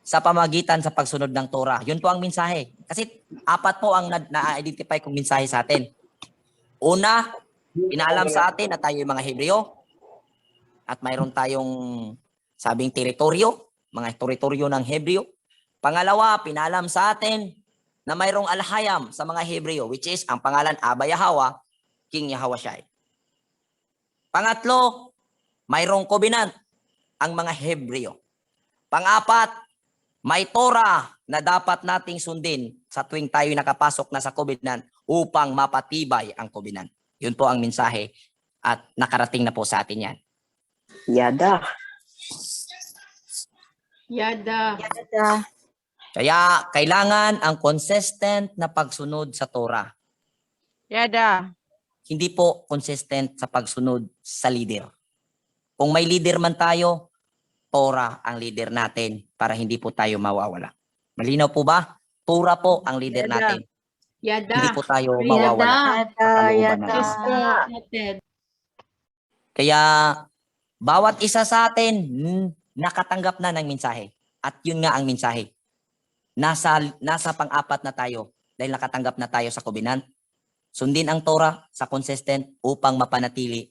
sa pamagitan sa pagsunod ng Torah. Yun po ang mensahe. Kasi apat po ang na-identify kong mensahe sa atin. Una, pinaalam sa atin na tayo yung mga Hebreo at mayroon tayong sabing teritoryo, mga teritoryo ng Hebreo. Pangalawa, pinaalam sa atin na mayroong alhayam sa mga Hebreo, which is ang pangalan Abba Yahweh, King Yahawashi. Pangatlo, mayroong covenant ang mga Hebreo. Pang-apat, may Torah na dapat nating sundin sa tuwing tayo nakapasok na sa covenant upang mapatibay ang covenant. Yun po ang mensahe at nakarating na po sa atin yan. Yada. Kaya kailangan ang consistent na pagsunod sa Torah. Hindi po consistent sa pagsunod sa leader. Kung may leader man tayo, Torah ang leader natin para hindi po tayo mawawala. Malinaw po ba? Torah po ang leader natin. Hindi po tayo mawawala. Kaya bawat isa sa atin nakatanggap na ng mensahe. At yun nga ang mensahe. Nasa pang-apat na tayo dahil nakatanggap na tayo sa covenant. Sundin ang Torah sa consistent upang mapanatili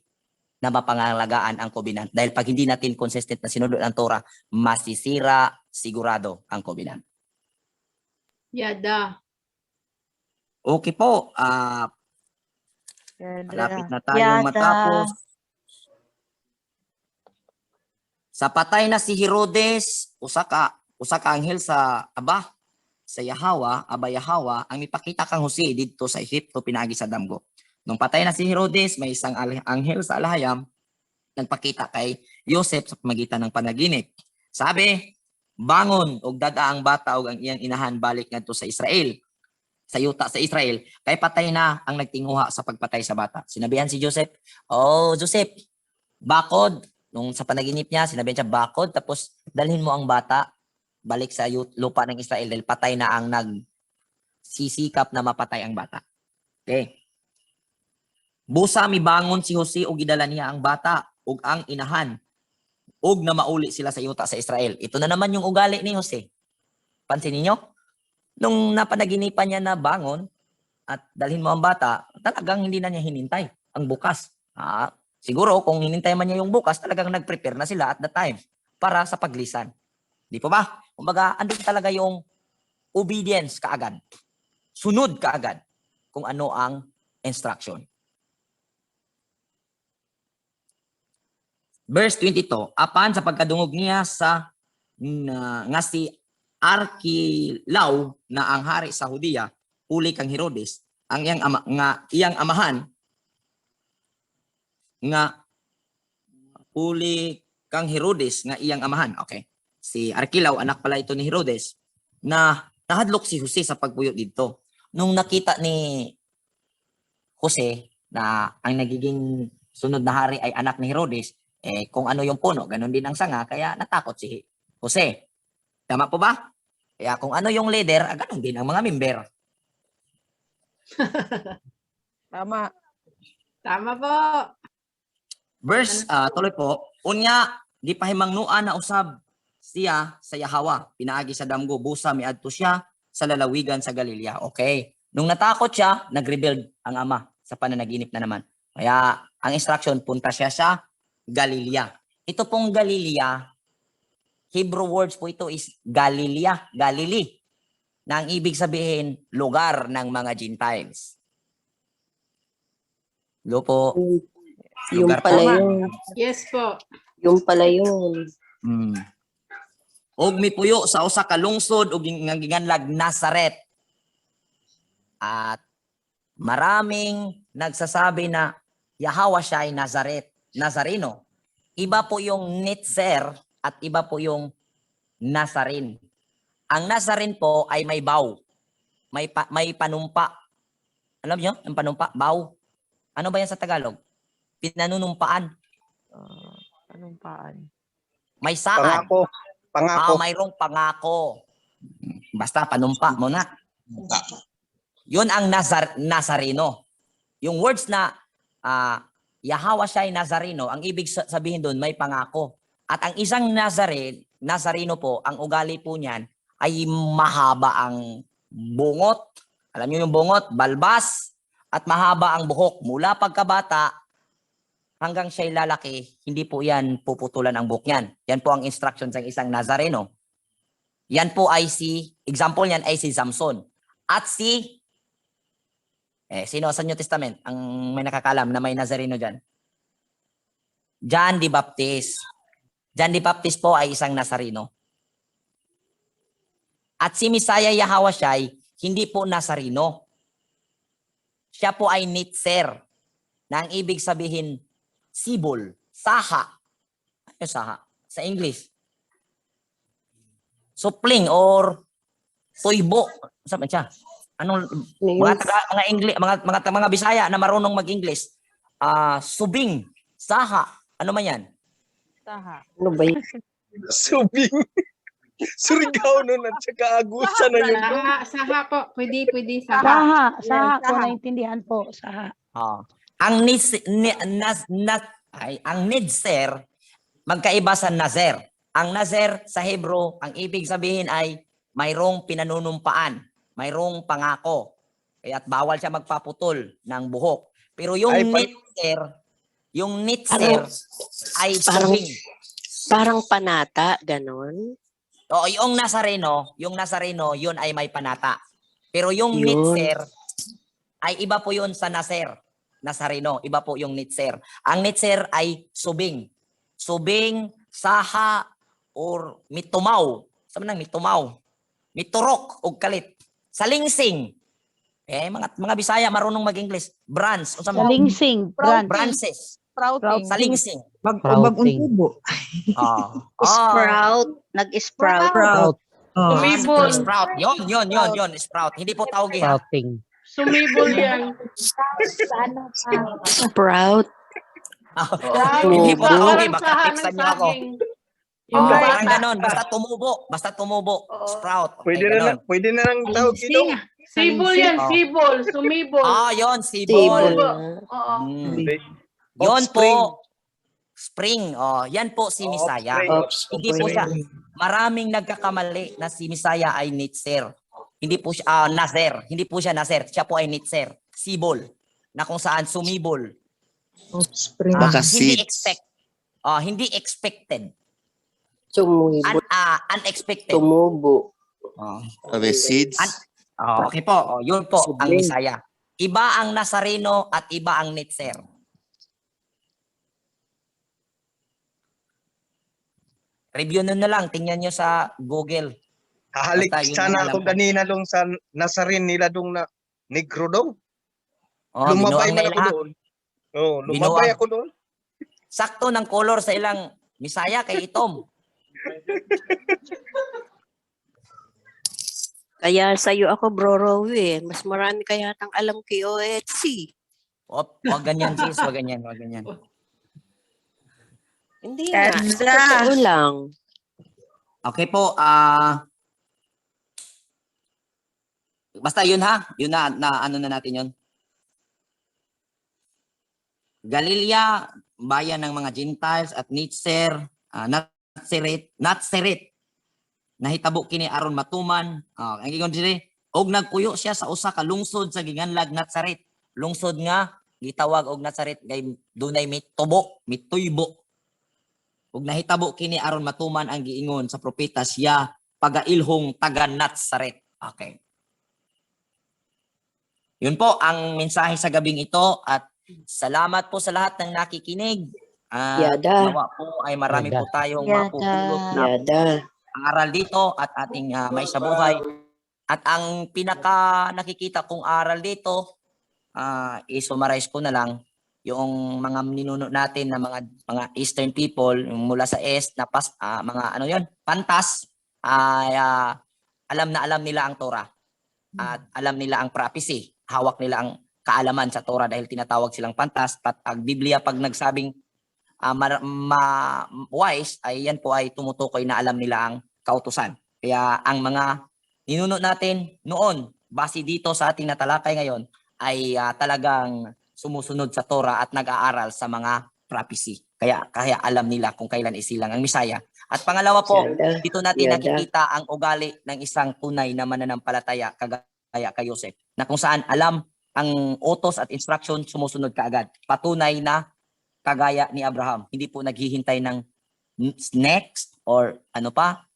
na mapangalagaan ang covenant. Dahil pag hindi natin consistent na sinunod ang Torah, masisira sigurado ang covenant. Yada. Okay po. Malapit na tayong matapos. Sa patay na si Herodes, usa ka anghel sa Yahawa, ang ipakita kang Jose dito sa Ehipto pinagi sa damgo. Nung patay na si Herodes, may isang anghel sa alahayam nagpakita kay Joseph sa pamagitan ng panaginip. Sabi, bangon og daga ang bata og ang iyang inahan balik ngadto sa Israel. Sa yuta sa Israel, kay patay na ang nagtinguha sa pagpatay sa bata. Sinabihan si Joseph, "Oh, Joseph, bakod." Nung sa panaginip niya, sinabihan siya, "Bakod, tapos dalhin mo ang bata balik sa lupa ng Israel dahil patay na ang nagsisikap na mapatay ang bata." Okay. Busa mibangon si Jose ug gidala niya ang bata ug ang inahan ug na mauli sila sa yuta sa Israel. Ito na naman yung ugali ni Jose. Pansin niyo? Nung napanaginipan niya na bangon at dalhin mo ang bata, talagang hindi na niya hinintay ang bukas. Siguro kung hinintay man niya yung bukas, talagang nag-prepare na sila at the time para sa paglisan. Di po ba? Kumbaga, andun talaga yung obedience kaagad. Sunod kaagad kung ano ang instruction. Verse 22, apan sa pagkadungog niya nga si Arkilaw na ang hari sa Hudiya, uli kang Herodes, ang iyang amahan nga uli kang Herodes nga iyang amahan. Okay. Si Arkilaw, anak pala ito ni Herodes, na nahadlok si Jose sa pagpuyo dito. Nung nakita ni Jose na ang nagiging sunod na hari ay anak ni Herodes, kung ano yung puno, ganun din ang sanga, kaya natakot si Jose. Tama po ba? Kaya kung ano yung leader, ganun din ang mga member. Tama. Tama po. Verse, tuloy po, unya, di pahimangnuan na usab siya sa Yahawa, pinaagi sa damgo, busa miadto siya sa lalawigan sa Galilea. Okay. Nung natakot siya, nag-rebuild ang ama sa pananaginip na naman. Kaya ang instruction, punta siya sa Galilea. Ito pong Galilea, Hebrew words po ito is Galilea, Galilee, na ang ibig sabihin, lugar ng mga Gentiles. Lupo. Yung Lugar pala po. yun. Yes po. Yung pala yun. Og mipuyo sa usa ka lungsod og ginganlag Nazaret. At maraming nagsasabi na Yahawa siya ay Nazareno. Iba po yung Netzer at iba po yung Nazarin. Ang Nazarin po ay may bow. May panumpa. Alam niyo, ang panumpa, bow. Ano ba yan sa Tagalog? Pinanunumpaan. Panumpaan. May saan. Pangako. Mayroong pangako. Basta panumpa mo na. Yun ang Nazareno. Yung words na Yahawa siya ay Nazareno, ang ibig sabihin doon may pangako. At ang isang Nazareno po, ang ugali po niyan ay mahaba ang bungot. Alam niyo yung bungot, balbas, at mahaba ang buhok. Mula pagkabata hanggang siya'y lalaki, hindi po yan puputulan ang buhok niyan. Yan po ang instruction sa isang Nazareno. Yan po ay example niyan ay si Samson. At sino sa New Testament ang may nakakalam na may Nazareno dyan? John the Baptist. John the Baptist po ay isang Nazareno. At si Messiah Yahawa siya ay hindi po Nazareno. Siya po ay Netzer, na ang ibig sabihin sibol, saha. Ano saha? Sa English. Supling or tuybo. Sabi siya. Anong mga Bisaya na marunong mag-English? Subing, saha. Ano man yan? Saha. Ano ba yun? Subing. Surigao nun at saka agusan na yun. Saha po. Pwede saha. Saha ko naintindihan po, saha. Ang Netzer, magkaiba sa Nazer. Ang Nazer sa Hebrew, ang ibig sabihin ay mayroong pinanunumpaan, mayroong pangako. Kaya't bawal siya magpaputol ng buhok. Pero yung Netzer, Yung nitser ay parang- subing. Parang panata, ganon. Oo, yung Nazareno, yun ay may panata. Pero yung Yun. nitser ay iba po yun sa Nazareno, iba po yung nitser. Ang nitser ay subing. Subing, saha, or mitumaw. Sabi nang mitumaw. Miturok o kalit. Salingsing. Mga Bisaya marunong mag-English. Branch. O sa mga Salingsing, branch. branches. Sprouting. Salingsing. Sprouting. Sprout. Nag-sprout. Sprout. Sumibol. Sprout. Yun. Sprout. Hindi po tawgi ha. Sprouting. Sumibol yan. Sprout. Hindi po Parang tawgi. Baka saha ng textan niyo ako. saging. Yung Parang bata. ganon. Basta tumubo. Sprout. Okay, ganon. Pwede na lang tawag ito. Sibol yan, Oh. sibol. Sumibol. Yun, Sibol. sibol. Oo. Yun Offspring. po. Spring. Yan po si Misaya. Offspring. Hindi po siya. Maraming nagkakamali na si Misaya ay nitser. Hindi po siya, Nazer. Hindi po siya Nazer. Siya po ay nitser. Sibol. Na kung saan sumibol. Baka Hindi seeds. hindi expected. Sumibol. Unexpected. Tumubo. Sabi, seeds. Okay po. Yun po ang Subing. Misaya. Iba ang Nazareno at iba ang nitser. Review nyo na lang. Tingnan nyo sa Google. Hahalik Basta yun sana ang alam ako ko. ganina dong sa Nazarin nila dong na negro daw. binuang Lumabay man na ako ilaha. doon. Lumabay Binuang. ako doon. Sakto ng color sa ilang Misaya kay Itom. Kaya sa'yo ako, Bro Rowie. Mas marami kaya tang alam kay OHC. Wag ganyan sis, wag ganyan. Hindi nga. Totoo lang. Okay po, basta yun ha, yun na ano na natin yun. Galilea, bayan ng mga Gentiles at Nitzer, Natseret, nahitabo kini aron matuman. Ang ingon dire, og nagpuyo siya sa usa ka lungsod sa giganlag Natsaret. Lungsod nga gitawag og Natsaret kay dunay mituybo. Ug nahitabo kini aron matuman ang giingon sa propeta siya pagailhong taga Natsaret. Okay. Yun po ang mensahe sa gabing ito at salamat po sa lahat ng nakikinig. Yada. Nawa po ay marami Yada. po tayong Yada. mapupulot na Yada. aral dito at ating may sa buhay. At ang pinaka nakikita kong aral dito, i-summarize ko na lang yung mga ninuno natin na mga Eastern people yung mula sa East na mga pantas ay alam na alam nila ang Torah at alam nila ang prophecy, hawak nila ang kaalaman sa Torah dahil tinatawag silang pantas. Pag Biblia pag nagsabing wise ay yan po ay tumutukoy na alam nila ang kautusan. Kaya ang mga ninuno natin noon base dito sa ating natalakay ngayon ay talagang sumusunod sa Torah at nag-aaral sa mga prophecy. Kaya alam nila kung kailan isilang ang Misaya. At pangalawa po, Yada. dito natin Yada. nakikita ang ugali ng isang tunay na mananampalataya kagaya kay Joseph, na kung saan alam ang utos at instruction, sumusunod kaagad. Patunay na kagaya ni Abraham. Hindi po naghihintay ng next or ano pa.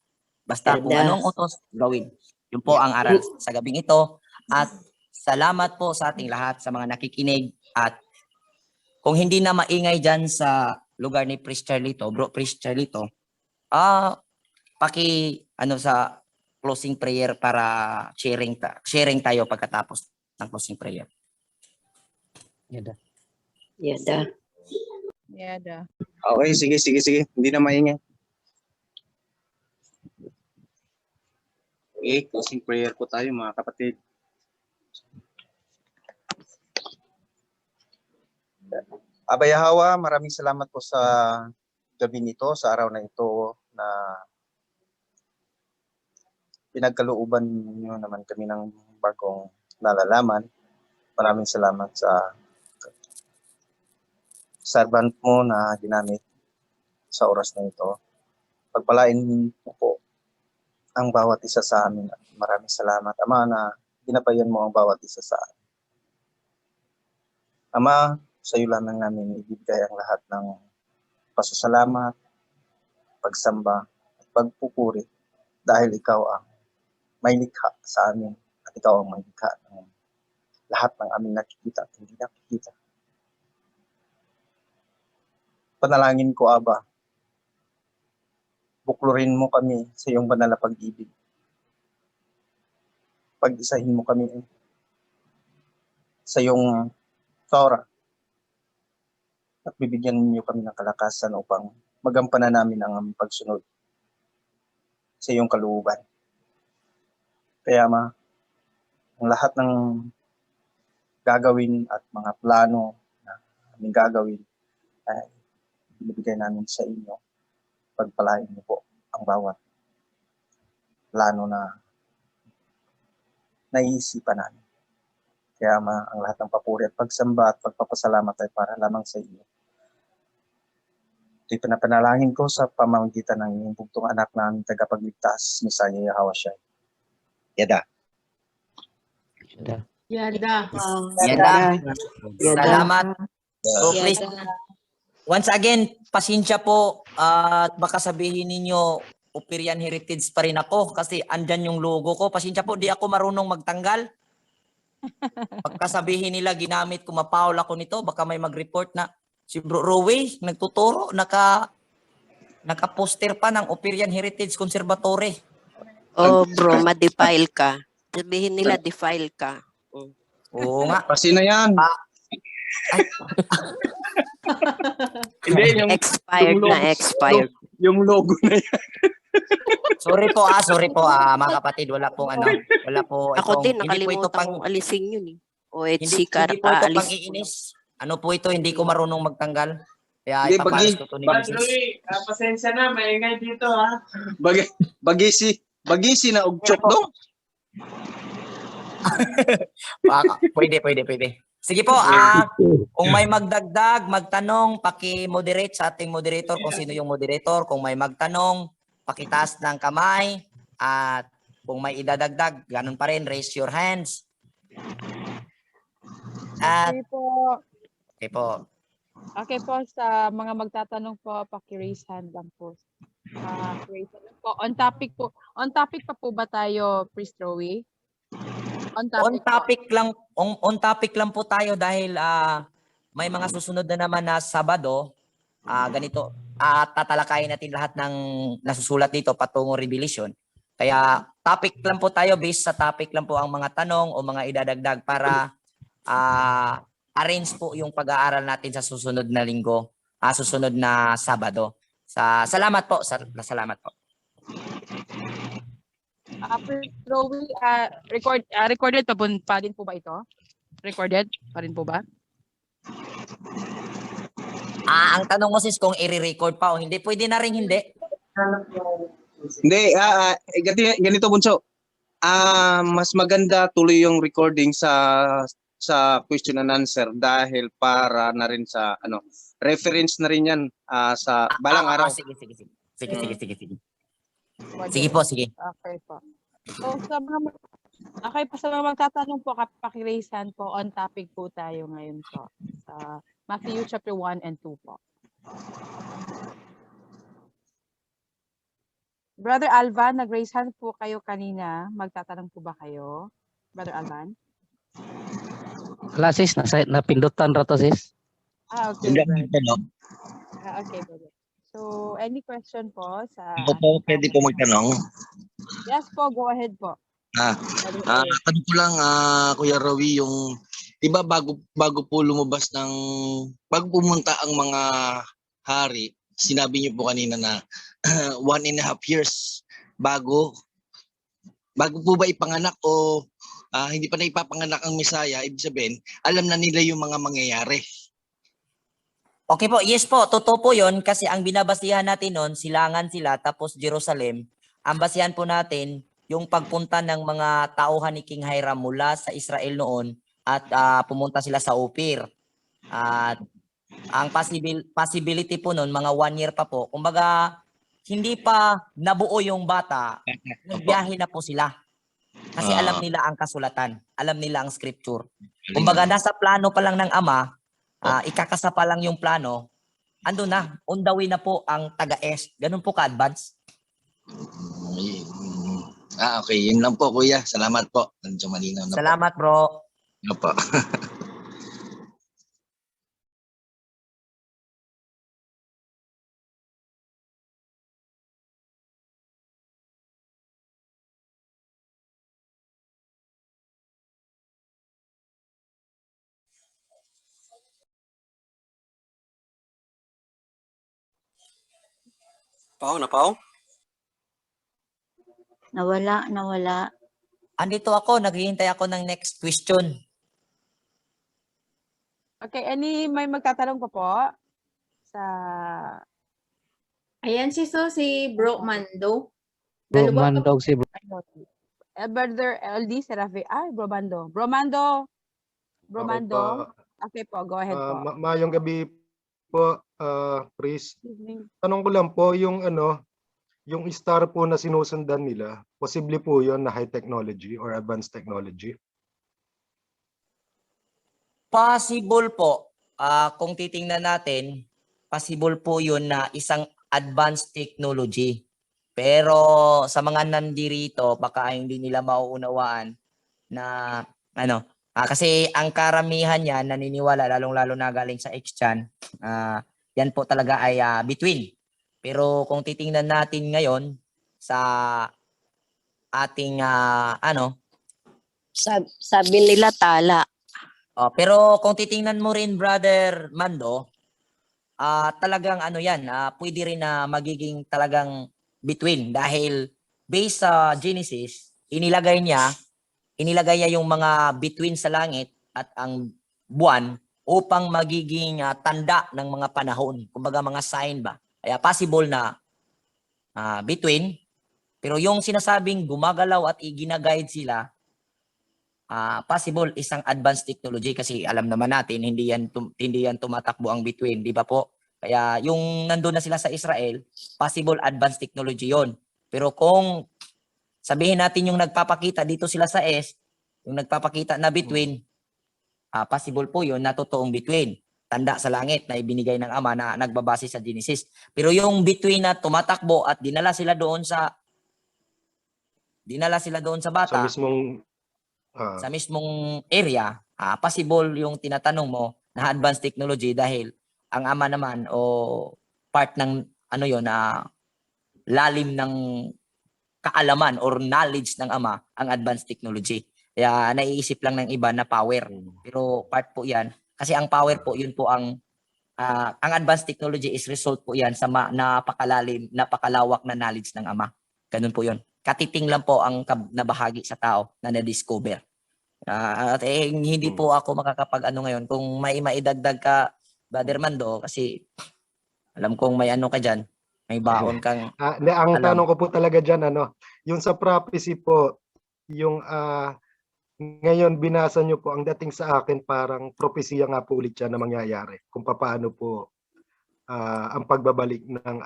Basta kung Yada. anong utos, gawin. Yun po ang aral sa gabing ito. At salamat po sa ating lahat, sa mga nakikinig. At kung hindi na maingay dyan sa lugar ni Priest Charlito, Bro Priest Charlito, sa closing prayer para sharing tayo pagkatapos ng closing prayer. Yada. Yada. Yada. Okay, sige. Hindi na maingay. Okay, closing prayer po tayo mga kapatid. Aba Yahweh, maraming salamat po sa gabi nito, sa araw na ito na pinagkalooban niyo naman kami ng bagong nalalaman. Maraming salamat sa servant mo na ginamit sa oras na ito. Pagpalain mo po ang bawat isa sa amin. Maraming salamat, Ama, na ginabayan mo ang bawat isa sa amin. Ama, Sa iyo lamang namin ibibigay ang lahat ng pasasalamat, pagsamba, at pagpupuri dahil ikaw ang may likha sa amin at ikaw ang may likha ng lahat ng aming nakikita at hindi nakikita. Panalangin ko, Aba, buklurin mo kami sa iyong banal na pag-ibig. Pag-isahin mo kami sa iyong Torah at bibigyan niyo kami ng kalakasan upang magampanan namin ang aming pagsunod sa iyong kalooban. Kaya ang lahat ng gagawin at mga plano na aming gagawin ay binibigay namin sa inyo. Pagpalain niyo po ang bawat plano na naiisipan namin. Kaya ang lahat ng papuri at pagsamba at pagpapasalamat ay para lamang sa iyo. Ito'y panapanalangin ko sa pamamagitan ng iyong bugtong anak na aming tagapagligtas, Misaya Yahweh Shai. Yada. Yada. Yada. Salamat. So please, once again, pasensya po at baka sabihin ninyo Operian Heritage pa rin ako kasi andyan yung logo ko. Pasensya po, di ako marunong magtanggal. Pagka sabihin nila ginamit ko, mapaul ako nito, baka may mag-report na si Bro Rowe nagtuturo, naka-poster pa ng Operian Heritage Conservatory. Oh, bro, ma-defile ka. Sabihin nila, defile ka. Oo nga. Kasi na yan. Hindi, Expired na, expired. Yung logo na yan. Sorry po mga kapatid, wala po Ako din, hindi po ito nakalimutan kong alisin yun eh. O hindi po ito pang iinis. Ano po ito, hindi ko marunong magtanggal. Kaya Hindi, ipapalas ko to ni Mrs. Pasensya na, maingay dito ha. Bagisi na ugchok no? Pwede. Sige po, kung may magdagdag, magtanong, paki-moderate sa ating moderator kung sino yung moderator. Kung may magtanong, pakitaas ng kamay. At kung may idadagdag, ganun pa rin, raise your hands. At, Okay po. Okay po, sa mga magtatanong po, paki-raise hand lang po. Raise hand lang po. On topic pa po ba tayo, Priest Rowie? On topic lang po tayo dahil may mga susunod na naman na Sabado. Ganito, tatalakayin natin lahat ng nasusulat dito patungong Revelation. Kaya topic lang po tayo, based sa topic lang po ang mga tanong o mga idadagdag para arrange po yung pag-aaral natin sa susunod na linggo, susunod na Sabado. Salamat po. Salamat po. Rowie, recorded pa din po ba ito? Recorded pa rin po ba? Ang tanong mo sis kung i-record pa o hindi, pwede na rin hindi. Hindi, ganito Bunso. Mas maganda tuloy yung recording sa question and answer dahil para na rin sa reference na rin yan sa balang araw. Sige. Sige po. Okay po. So sa mga magtatanong po, paki-raise hand po, on topic po tayo ngayon po. Sa Matthew chapter 1 and 2 po. Brother Alvan, nag-raise hand po kayo kanina. Magtatanong po ba kayo? Brother Alvan? Wala sis, napindutan rato sis. Okay. Okay, brother. So, any question po sa... Pwede po magtanong. Yes po, go ahead po. Tanong ko lang, Kuya Rowie, yung iba bago po lumabas bago pumunta ang mga hari, sinabi niyo po kanina na 1.5 years bago po ba ipanganak o hindi pa na ipapanganak ang Mesaya, ibig sabihin, alam na nila yung mga mangyayari. Okay po, yes po, totoo po yun kasi ang binabasihan natin noon, silangan sila tapos Jerusalem. Ang basihan po natin, yung pagpunta ng mga tauhan ni King Hiram mula sa Israel noon at pumunta sila sa Ophir. At ang possibility po noon, mga 1 year pa po. Kumbaga, hindi pa nabuo yung bata, nagbiyahe na po sila. Kasi alam nila ang kasulatan, alam nila ang scripture. Kumbaga, nasa plano pa lang ng ama, ikakasa pa lang yung plano, ando na, on the way na po ang taga-S. Ganun po ka-advance. Okay. Yun lang po, kuya. Salamat po. Medyo malinaw na po. Salamat, bro. Opo. Pao, na Pao? Nawala. Andito ako, naghihintay ako ng next question. Okay, may magtatanong pa po? Sa... Ayan si Bro Mando. Bro, Dalawa pa mandog si bro. Brother LD Serafi. Bro Mando. Bro Mando. Bro Okay Mando. po. Okay po, go ahead po. Mayong gabi po, Chris. Evening. Tanong ko lang po, yung yung star po na sinusundan nila, posible po yun na high technology or advanced technology? Possible po. Kung titingnan natin, possible po yun na isang advanced technology. Pero sa mga nandirito, baka hindi nila mauunawaan na kasi ang karamihan yan naniniwala, lalong-lalo na galing sa X-Chan, yan po talaga ay between. Pero kung titingnan natin ngayon sa ating Sabi nila tala. pero kung titingnan mo rin, Brother Mando, talagang pwede rin na magiging talagang between dahil based sa Genesis, inilagay niya yung mga between sa langit at ang buwan upang magiging tanda ng mga panahon, kumbaga mga sign ba. Kaya possible na between, pero yung sinasabing gumagalaw at igina-guide sila, possible isang advanced technology kasi alam naman natin hindi yan tumatakbo ang between, di ba po? Kaya yung nandoon na sila sa Israel, possible advanced technology yon. Pero kung sabihin natin yung nagpapakita dito sila sa S, yung nagpapakita na between, possible po yun na totoong between. Tanda sa langit na ibinigay ng Ama na nagbabase sa Genesis. Pero yung between na tumatakbo at dinala sila doon sa bata, sa mismong area, possible yung tinatanong mo na advanced technology dahil ang Ama naman o part ng lalim ng kaalaman or knowledge ng Ama ang advanced technology. Kaya naiisip lang ng iba na power. Pero part po yan. Kasi ang power po, yun po ang advanced technology is result po yan sa napakalalim, napakalawak na knowledge ng Ama. Ganun po yun. Katiting lang po ang nabahagi sa tao na na-discover. Hindi po ako makakapag ngayon. Kung may maidagdag ka, Brother Mando, kasi alam kong may ka dyan, may baon kang ang tanong ko po talaga dyan, yung sa prophecy po, yung ngayon binasa nyo po, ang dating sa akin parang propesya nga po ulit yan na mangyayari kung paano po ang pagbabalik ng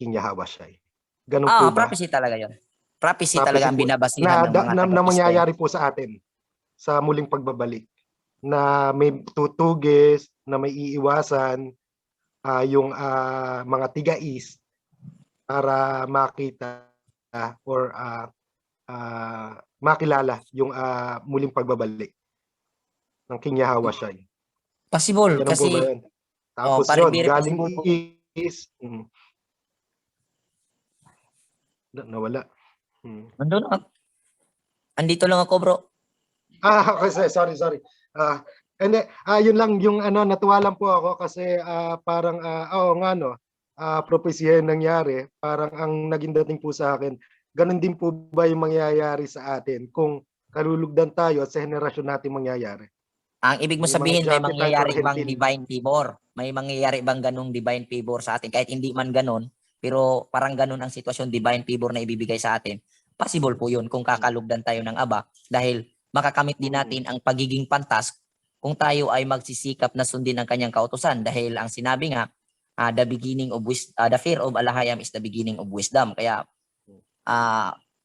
King Yahweh. Ganun po ba? Prophecy talaga yun. Prophecy talaga ang binabasihan ng mga na mangyayari po sa atin sa muling pagbabalik na may tutuges, na may iiwasan yung mga tigais para makita or makilala yung muling pagbabalik ng King Yahweh. Possible ganun kasi po ba yun? Tapos yun, galing is nawala. Andito lang ako, bro. Okay, sorry. Yun lang yung natuwa lang po ako kasi parang propesya nangyari, parang ang naging dating po sa akin, ganun din po ba yung mangyayari sa atin kung kalulugdan tayo at sa henerasyon natin mangyayari? Ang ibig mo sabihin, may mangyayari bang divine favor? May mangyayari bang ganung divine favor sa atin? Kahit hindi man ganun, pero parang ganun ang sitwasyon, divine favor na ibibigay sa atin. Possible po yun kung kakalugdan tayo ng Aba dahil makakamit din natin ang pagiging pantas kung tayo ay magsisikap na sundin ang kanyang kautusan dahil ang sinabi nga, the fear of Alahayam is the beginning of wisdom. Kaya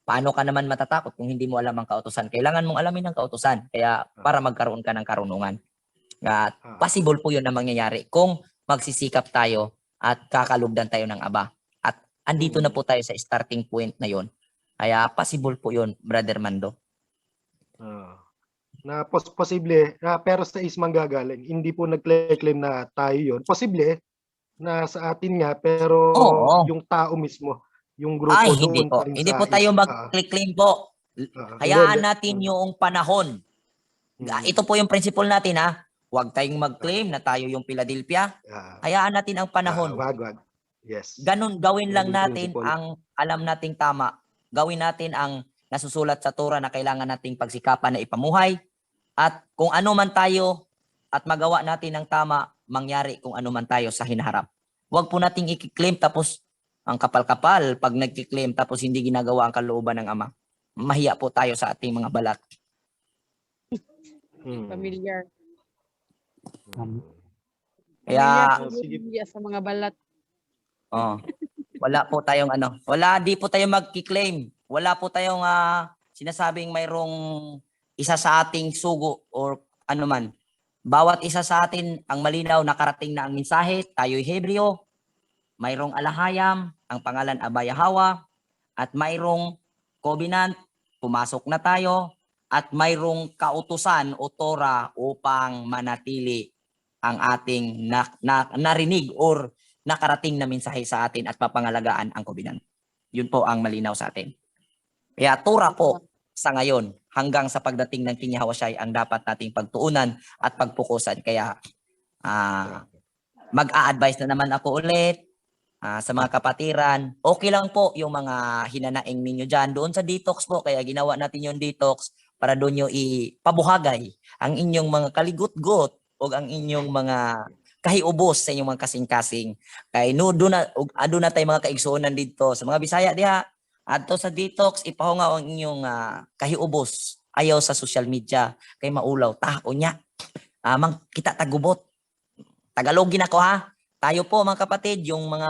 paano ka naman matatakot kung hindi mo alam ang kautusan? Kailangan mong alamin ang kautusan kaya para magkaroon ka ng karunungan. At possible po yun na mangyayari kung magsisikap tayo at kakalugdan tayo ng Aba. At andito na po tayo sa starting point na yun. Kaya possible po yun, Brother Mando. Na posible, pero sa is manggagaling. Hindi po nag-claim na tayo yun. Posible na sa atin nga, pero Oo. yung tao mismo, yung grupo Ay, hindi doon po. pa rin Hindi sa po tayo is. mag-claim po. Hayaan natin yung panahon. Ito po yung principle natin, ha. Huwag tayong mag-claim na tayo yung Philadelphia. Hayaan natin ang panahon. Wag. Yes. Ganun, gawin lang Yung natin principle. ang alam nating tama. Gawin natin ang nasusulat sa Torah na kailangan nating pagsikapan na ipamuhay. At kung ano man tayo at magawa natin ng tama, mangyari kung ano man tayo sa hinaharap. Huwag po nating i-claim tapos ang kapal-kapal pag nag-claim tapos hindi ginagawa ang kalooban ng Ama. Mahiya po tayo sa ating mga balat. Familiar. Kaya Familiar sa mga balat. wala po tayong di po tayo magki-claim. Wala po tayong sinasabing mayroong isa sa ating sugo or ano man. Bawat isa sa atin ang malinaw nakarating na ang mensahe, tayo'y Hebreo, mayroong alahayam, ang pangalan Abba Yahweh, at mayroong covenant, pumasok na tayo, at mayroong kautusan o Torah upang manatili ang ating narinig or nakarating na mensahe sa atin at papangalagaan ang covenant. Yun po ang malinaw sa atin. Kaya Torah po sa ngayon hanggang sa pagdating ng King Yahushua ang dapat nating pagtuunan at pagpukusan. Kaya mag-a-advise na naman ako ulit sa mga kapatiran. Okay lang po yung mga hinanaing ninyo dyan doon sa detox po. Kaya ginawa natin yung detox para doon nyo ipabuhagay ang inyong mga kaligut-gut o ang inyong mga kahiubos sa inyong mga kasing-kasing. Kaya doon na tayo mga kaigsunan dito sa mga Bisaya diha. Adto sa detox, ipahungaw ang inyong kahiubos. Ayaw sa social media. Kay maulaw, tao niya. Kita tagubot. Tagalogin ako ha. Tayo po mga kapatid, yung mga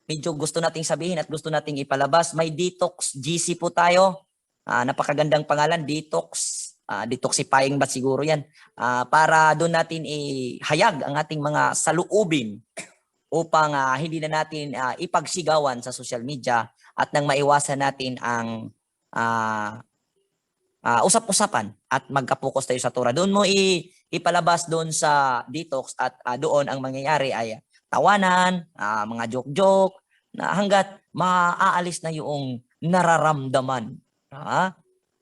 medyo gusto nating sabihin at gusto nating ipalabas, may detox GC po tayo. Napakagandang pangalan, detox. Detoxifying ba siguro yan? Para doon natin ihayag ang ating mga saluubin upang hindi na natin ipagsigawan sa social media at nang maiwasan natin ang usap-usapan at magkapokus tayo sa Torah. Doon mo ipalabas doon sa detox at doon ang mangyayari ay tawanan, mga joke-joke, na hanggat maaalis na yung nararamdaman.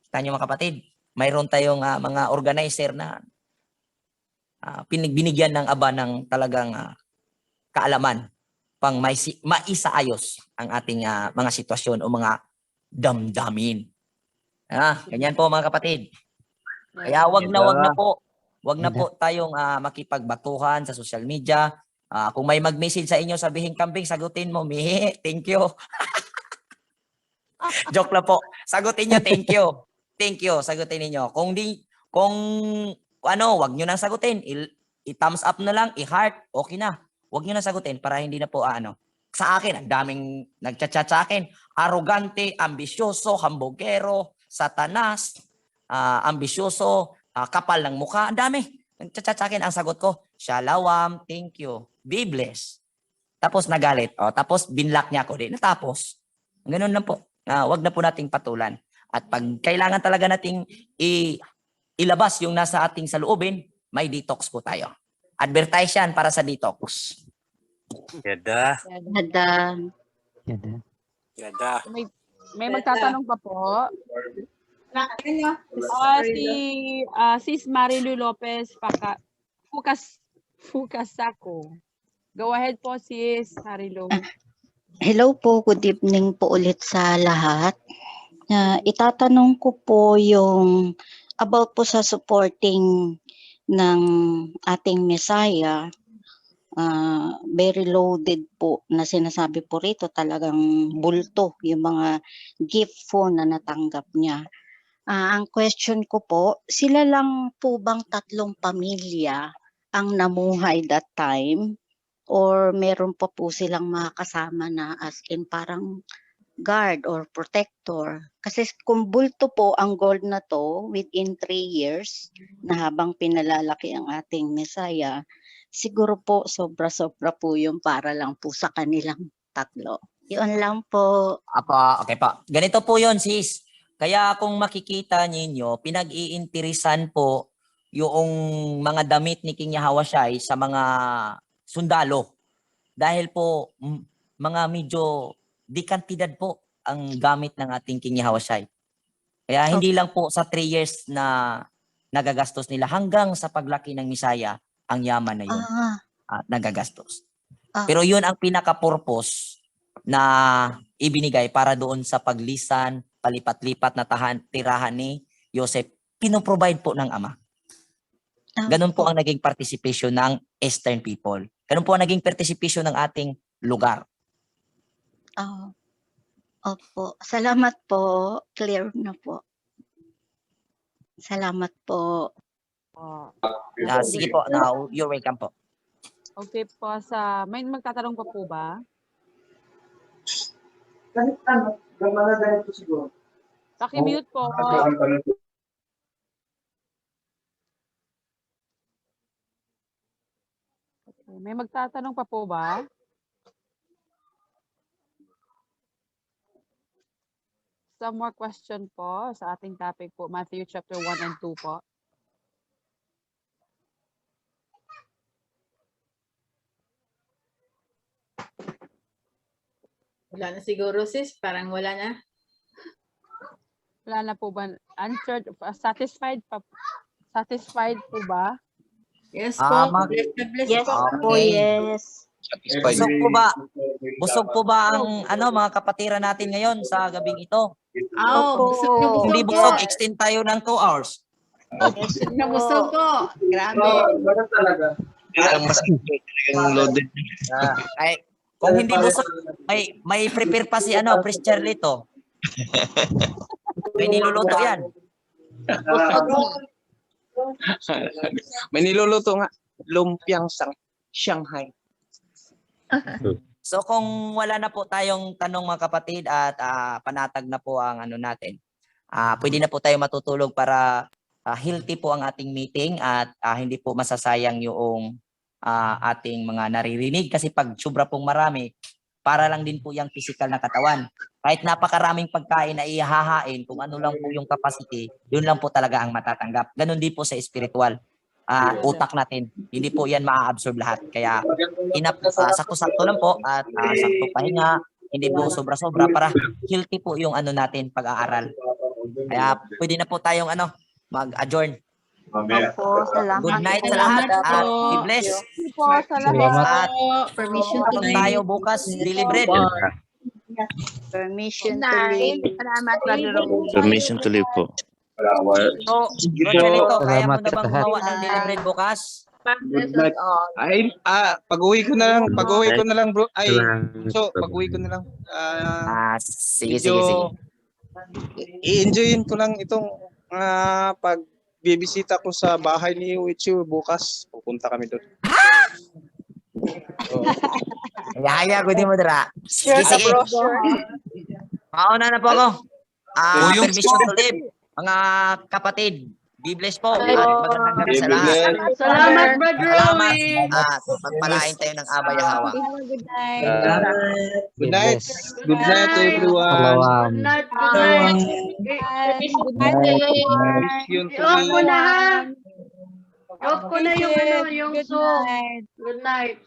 Kita nyo mga kapatid, mayroon tayong mga organizer na binigyan ng Aba ng talagang kaalaman pang maisaayos ang ating mga sitwasyon o mga damdamin. Ganyan po mga kapatid. Kaya wag na po tayong makipagbatuhan sa social media. Kung may mag-message sa inyo, sabihin kambing, sagutin mo, mihi, thank you. Joke lang po. Sagutin nyo, thank you. Thank you, sagutin niyo. Kung wag nyo nang sagutin, i-thumbs up na lang, i-heart, okay na. Wag nyo nang sagutin para hindi na po sa akin, ang daming nagchat-chat sa akin. Arrogante, ambisyoso, hambogero, satanas, ambisyoso, kapal ng mukha. Ang dami. Nagchat-chat sa akin. Ang sagot ko, shalawam, thank you. Be blessed. Tapos nagalit. Tapos binlock niya ako. Di natapos. Ganun lang po. Wag na po nating patulan. At pag kailangan talaga nating ilabas yung nasa ating saloobin, may detox po tayo. Advertise yan para sa detox. Yada. May magtatanong pa po. Sis Marilu Lopez Fukasako. Go ahead po, sis Marilu. Hello po, good evening po ulit sa lahat. Itatanong ko po yung about po sa supporting ng ating Messiah. Very loaded po na sinasabi po rito, talagang bulto yung mga gift po na natanggap niya. Ang question ko po, sila lang po bang 3 pamilya ang namuhay that time? Or meron pa po silang mga kasama na as in parang guard or protector. Kasi kung bulto po ang gold na to within 3 years na habang pinalalaki ang ating Messiah, siguro po sobra-sobra po yung para lang po sa kanilang tatlo. Yun lang po. Apa, okay pa. Ganito po yon sis. Kaya kung makikita ninyo, pinag-iinteresan po yung mga damit ni King Yahawashi sa mga sundalo. Dahil po mga medyo di kantidad po ang gamit ng ating King Yahawashi. Kaya hindi lang po sa 3 years na nagagastos nila hanggang sa paglaki ng Misaya ang yaman na yun nagagastos. Pero yun ang pinaka-purpose na ibinigay para doon sa paglisan, palipat-lipat na tirahan ni Joseph, pinoprovide po ng ama. Ganun po ang naging participation ng Eastern people. Ganun po ang naging participation ng ating lugar. Opo. Salamat po. Clear na po. Salamat po. Sige po, now you're welcome po. Okay po, may magtatanong pa po ba? Paki-mute po. Okay, may magtatanong pa po ba? Some more question po sa ating topic po, Matthew chapter 1 and 2 po. Wala na siguro sis, parang wala na. Wala na po ba? Answered, satisfied po ba? Yes Ah, po. mag- Bless Yes po. po, yes. Busog po ba ang mga kapatiran natin ngayon sa gabing ito? Busog na busog Hindi po. busog, extend tayo ng 2 hours. Busog na busog po. Grabe. Ang mas talagang loaded. Ay, kung hindi busog, may prepare pa si Preacher Lito. May niluluto yan. May niluluto nga. Lumpiang Shanghai. So kung wala na po tayong tanong mga kapatid at panatag na po ang natin, pwede na po tayo matutulog para healthy po ang ating meeting at hindi po masasayang yung ating mga naririnig kasi pag sobra pong marami, para lang din po yung physical na katawan. Kahit napakaraming pagkain na ihahain, kung ano lang po yung capacity, yun lang po talaga ang matatanggap. Ganon din po sa spiritual. Utak natin, hindi po yan maa-absorb lahat. Kaya sakto-sakto lang po at sakto pahinga, hindi po sobra-sobra para healthy po yung natin pag-aaral. Kaya pwede na po tayong mag-adjourn. Opo, salamat. Good night sa lahat at be blessed. Salamat. Permission to leave. Tayo bukas, Daily Bread. Permission to leave. Salamat, Brother Rome. Permission to leave po. So, Rogelito, kaya mo Salamat na bang sa lahat. gumawa ng Daily Bread bukas? Good night. Ay, pag-uwi ko na lang, bro. Ay, so, pag-uwi ko na lang. Sige. I-enjoyin ko lang itong pag bibisita ko sa bahay ni Uichu bukas. Pupunta kami doon. Yaya ko din mo dira. Sige. Mauna na po ako. Permission to live. Mga kapatid, be blessed po. At magandang gabi sa lahat. Salamat, Brother Salamat. Roy. At pagpalain tayo ng Aba Yahawa. Good night. Good night. Good night to everyone. Palawam. Good night. Good night. Yun to I-off ko na ha. me. I-off ko na yung Zoom. Good night.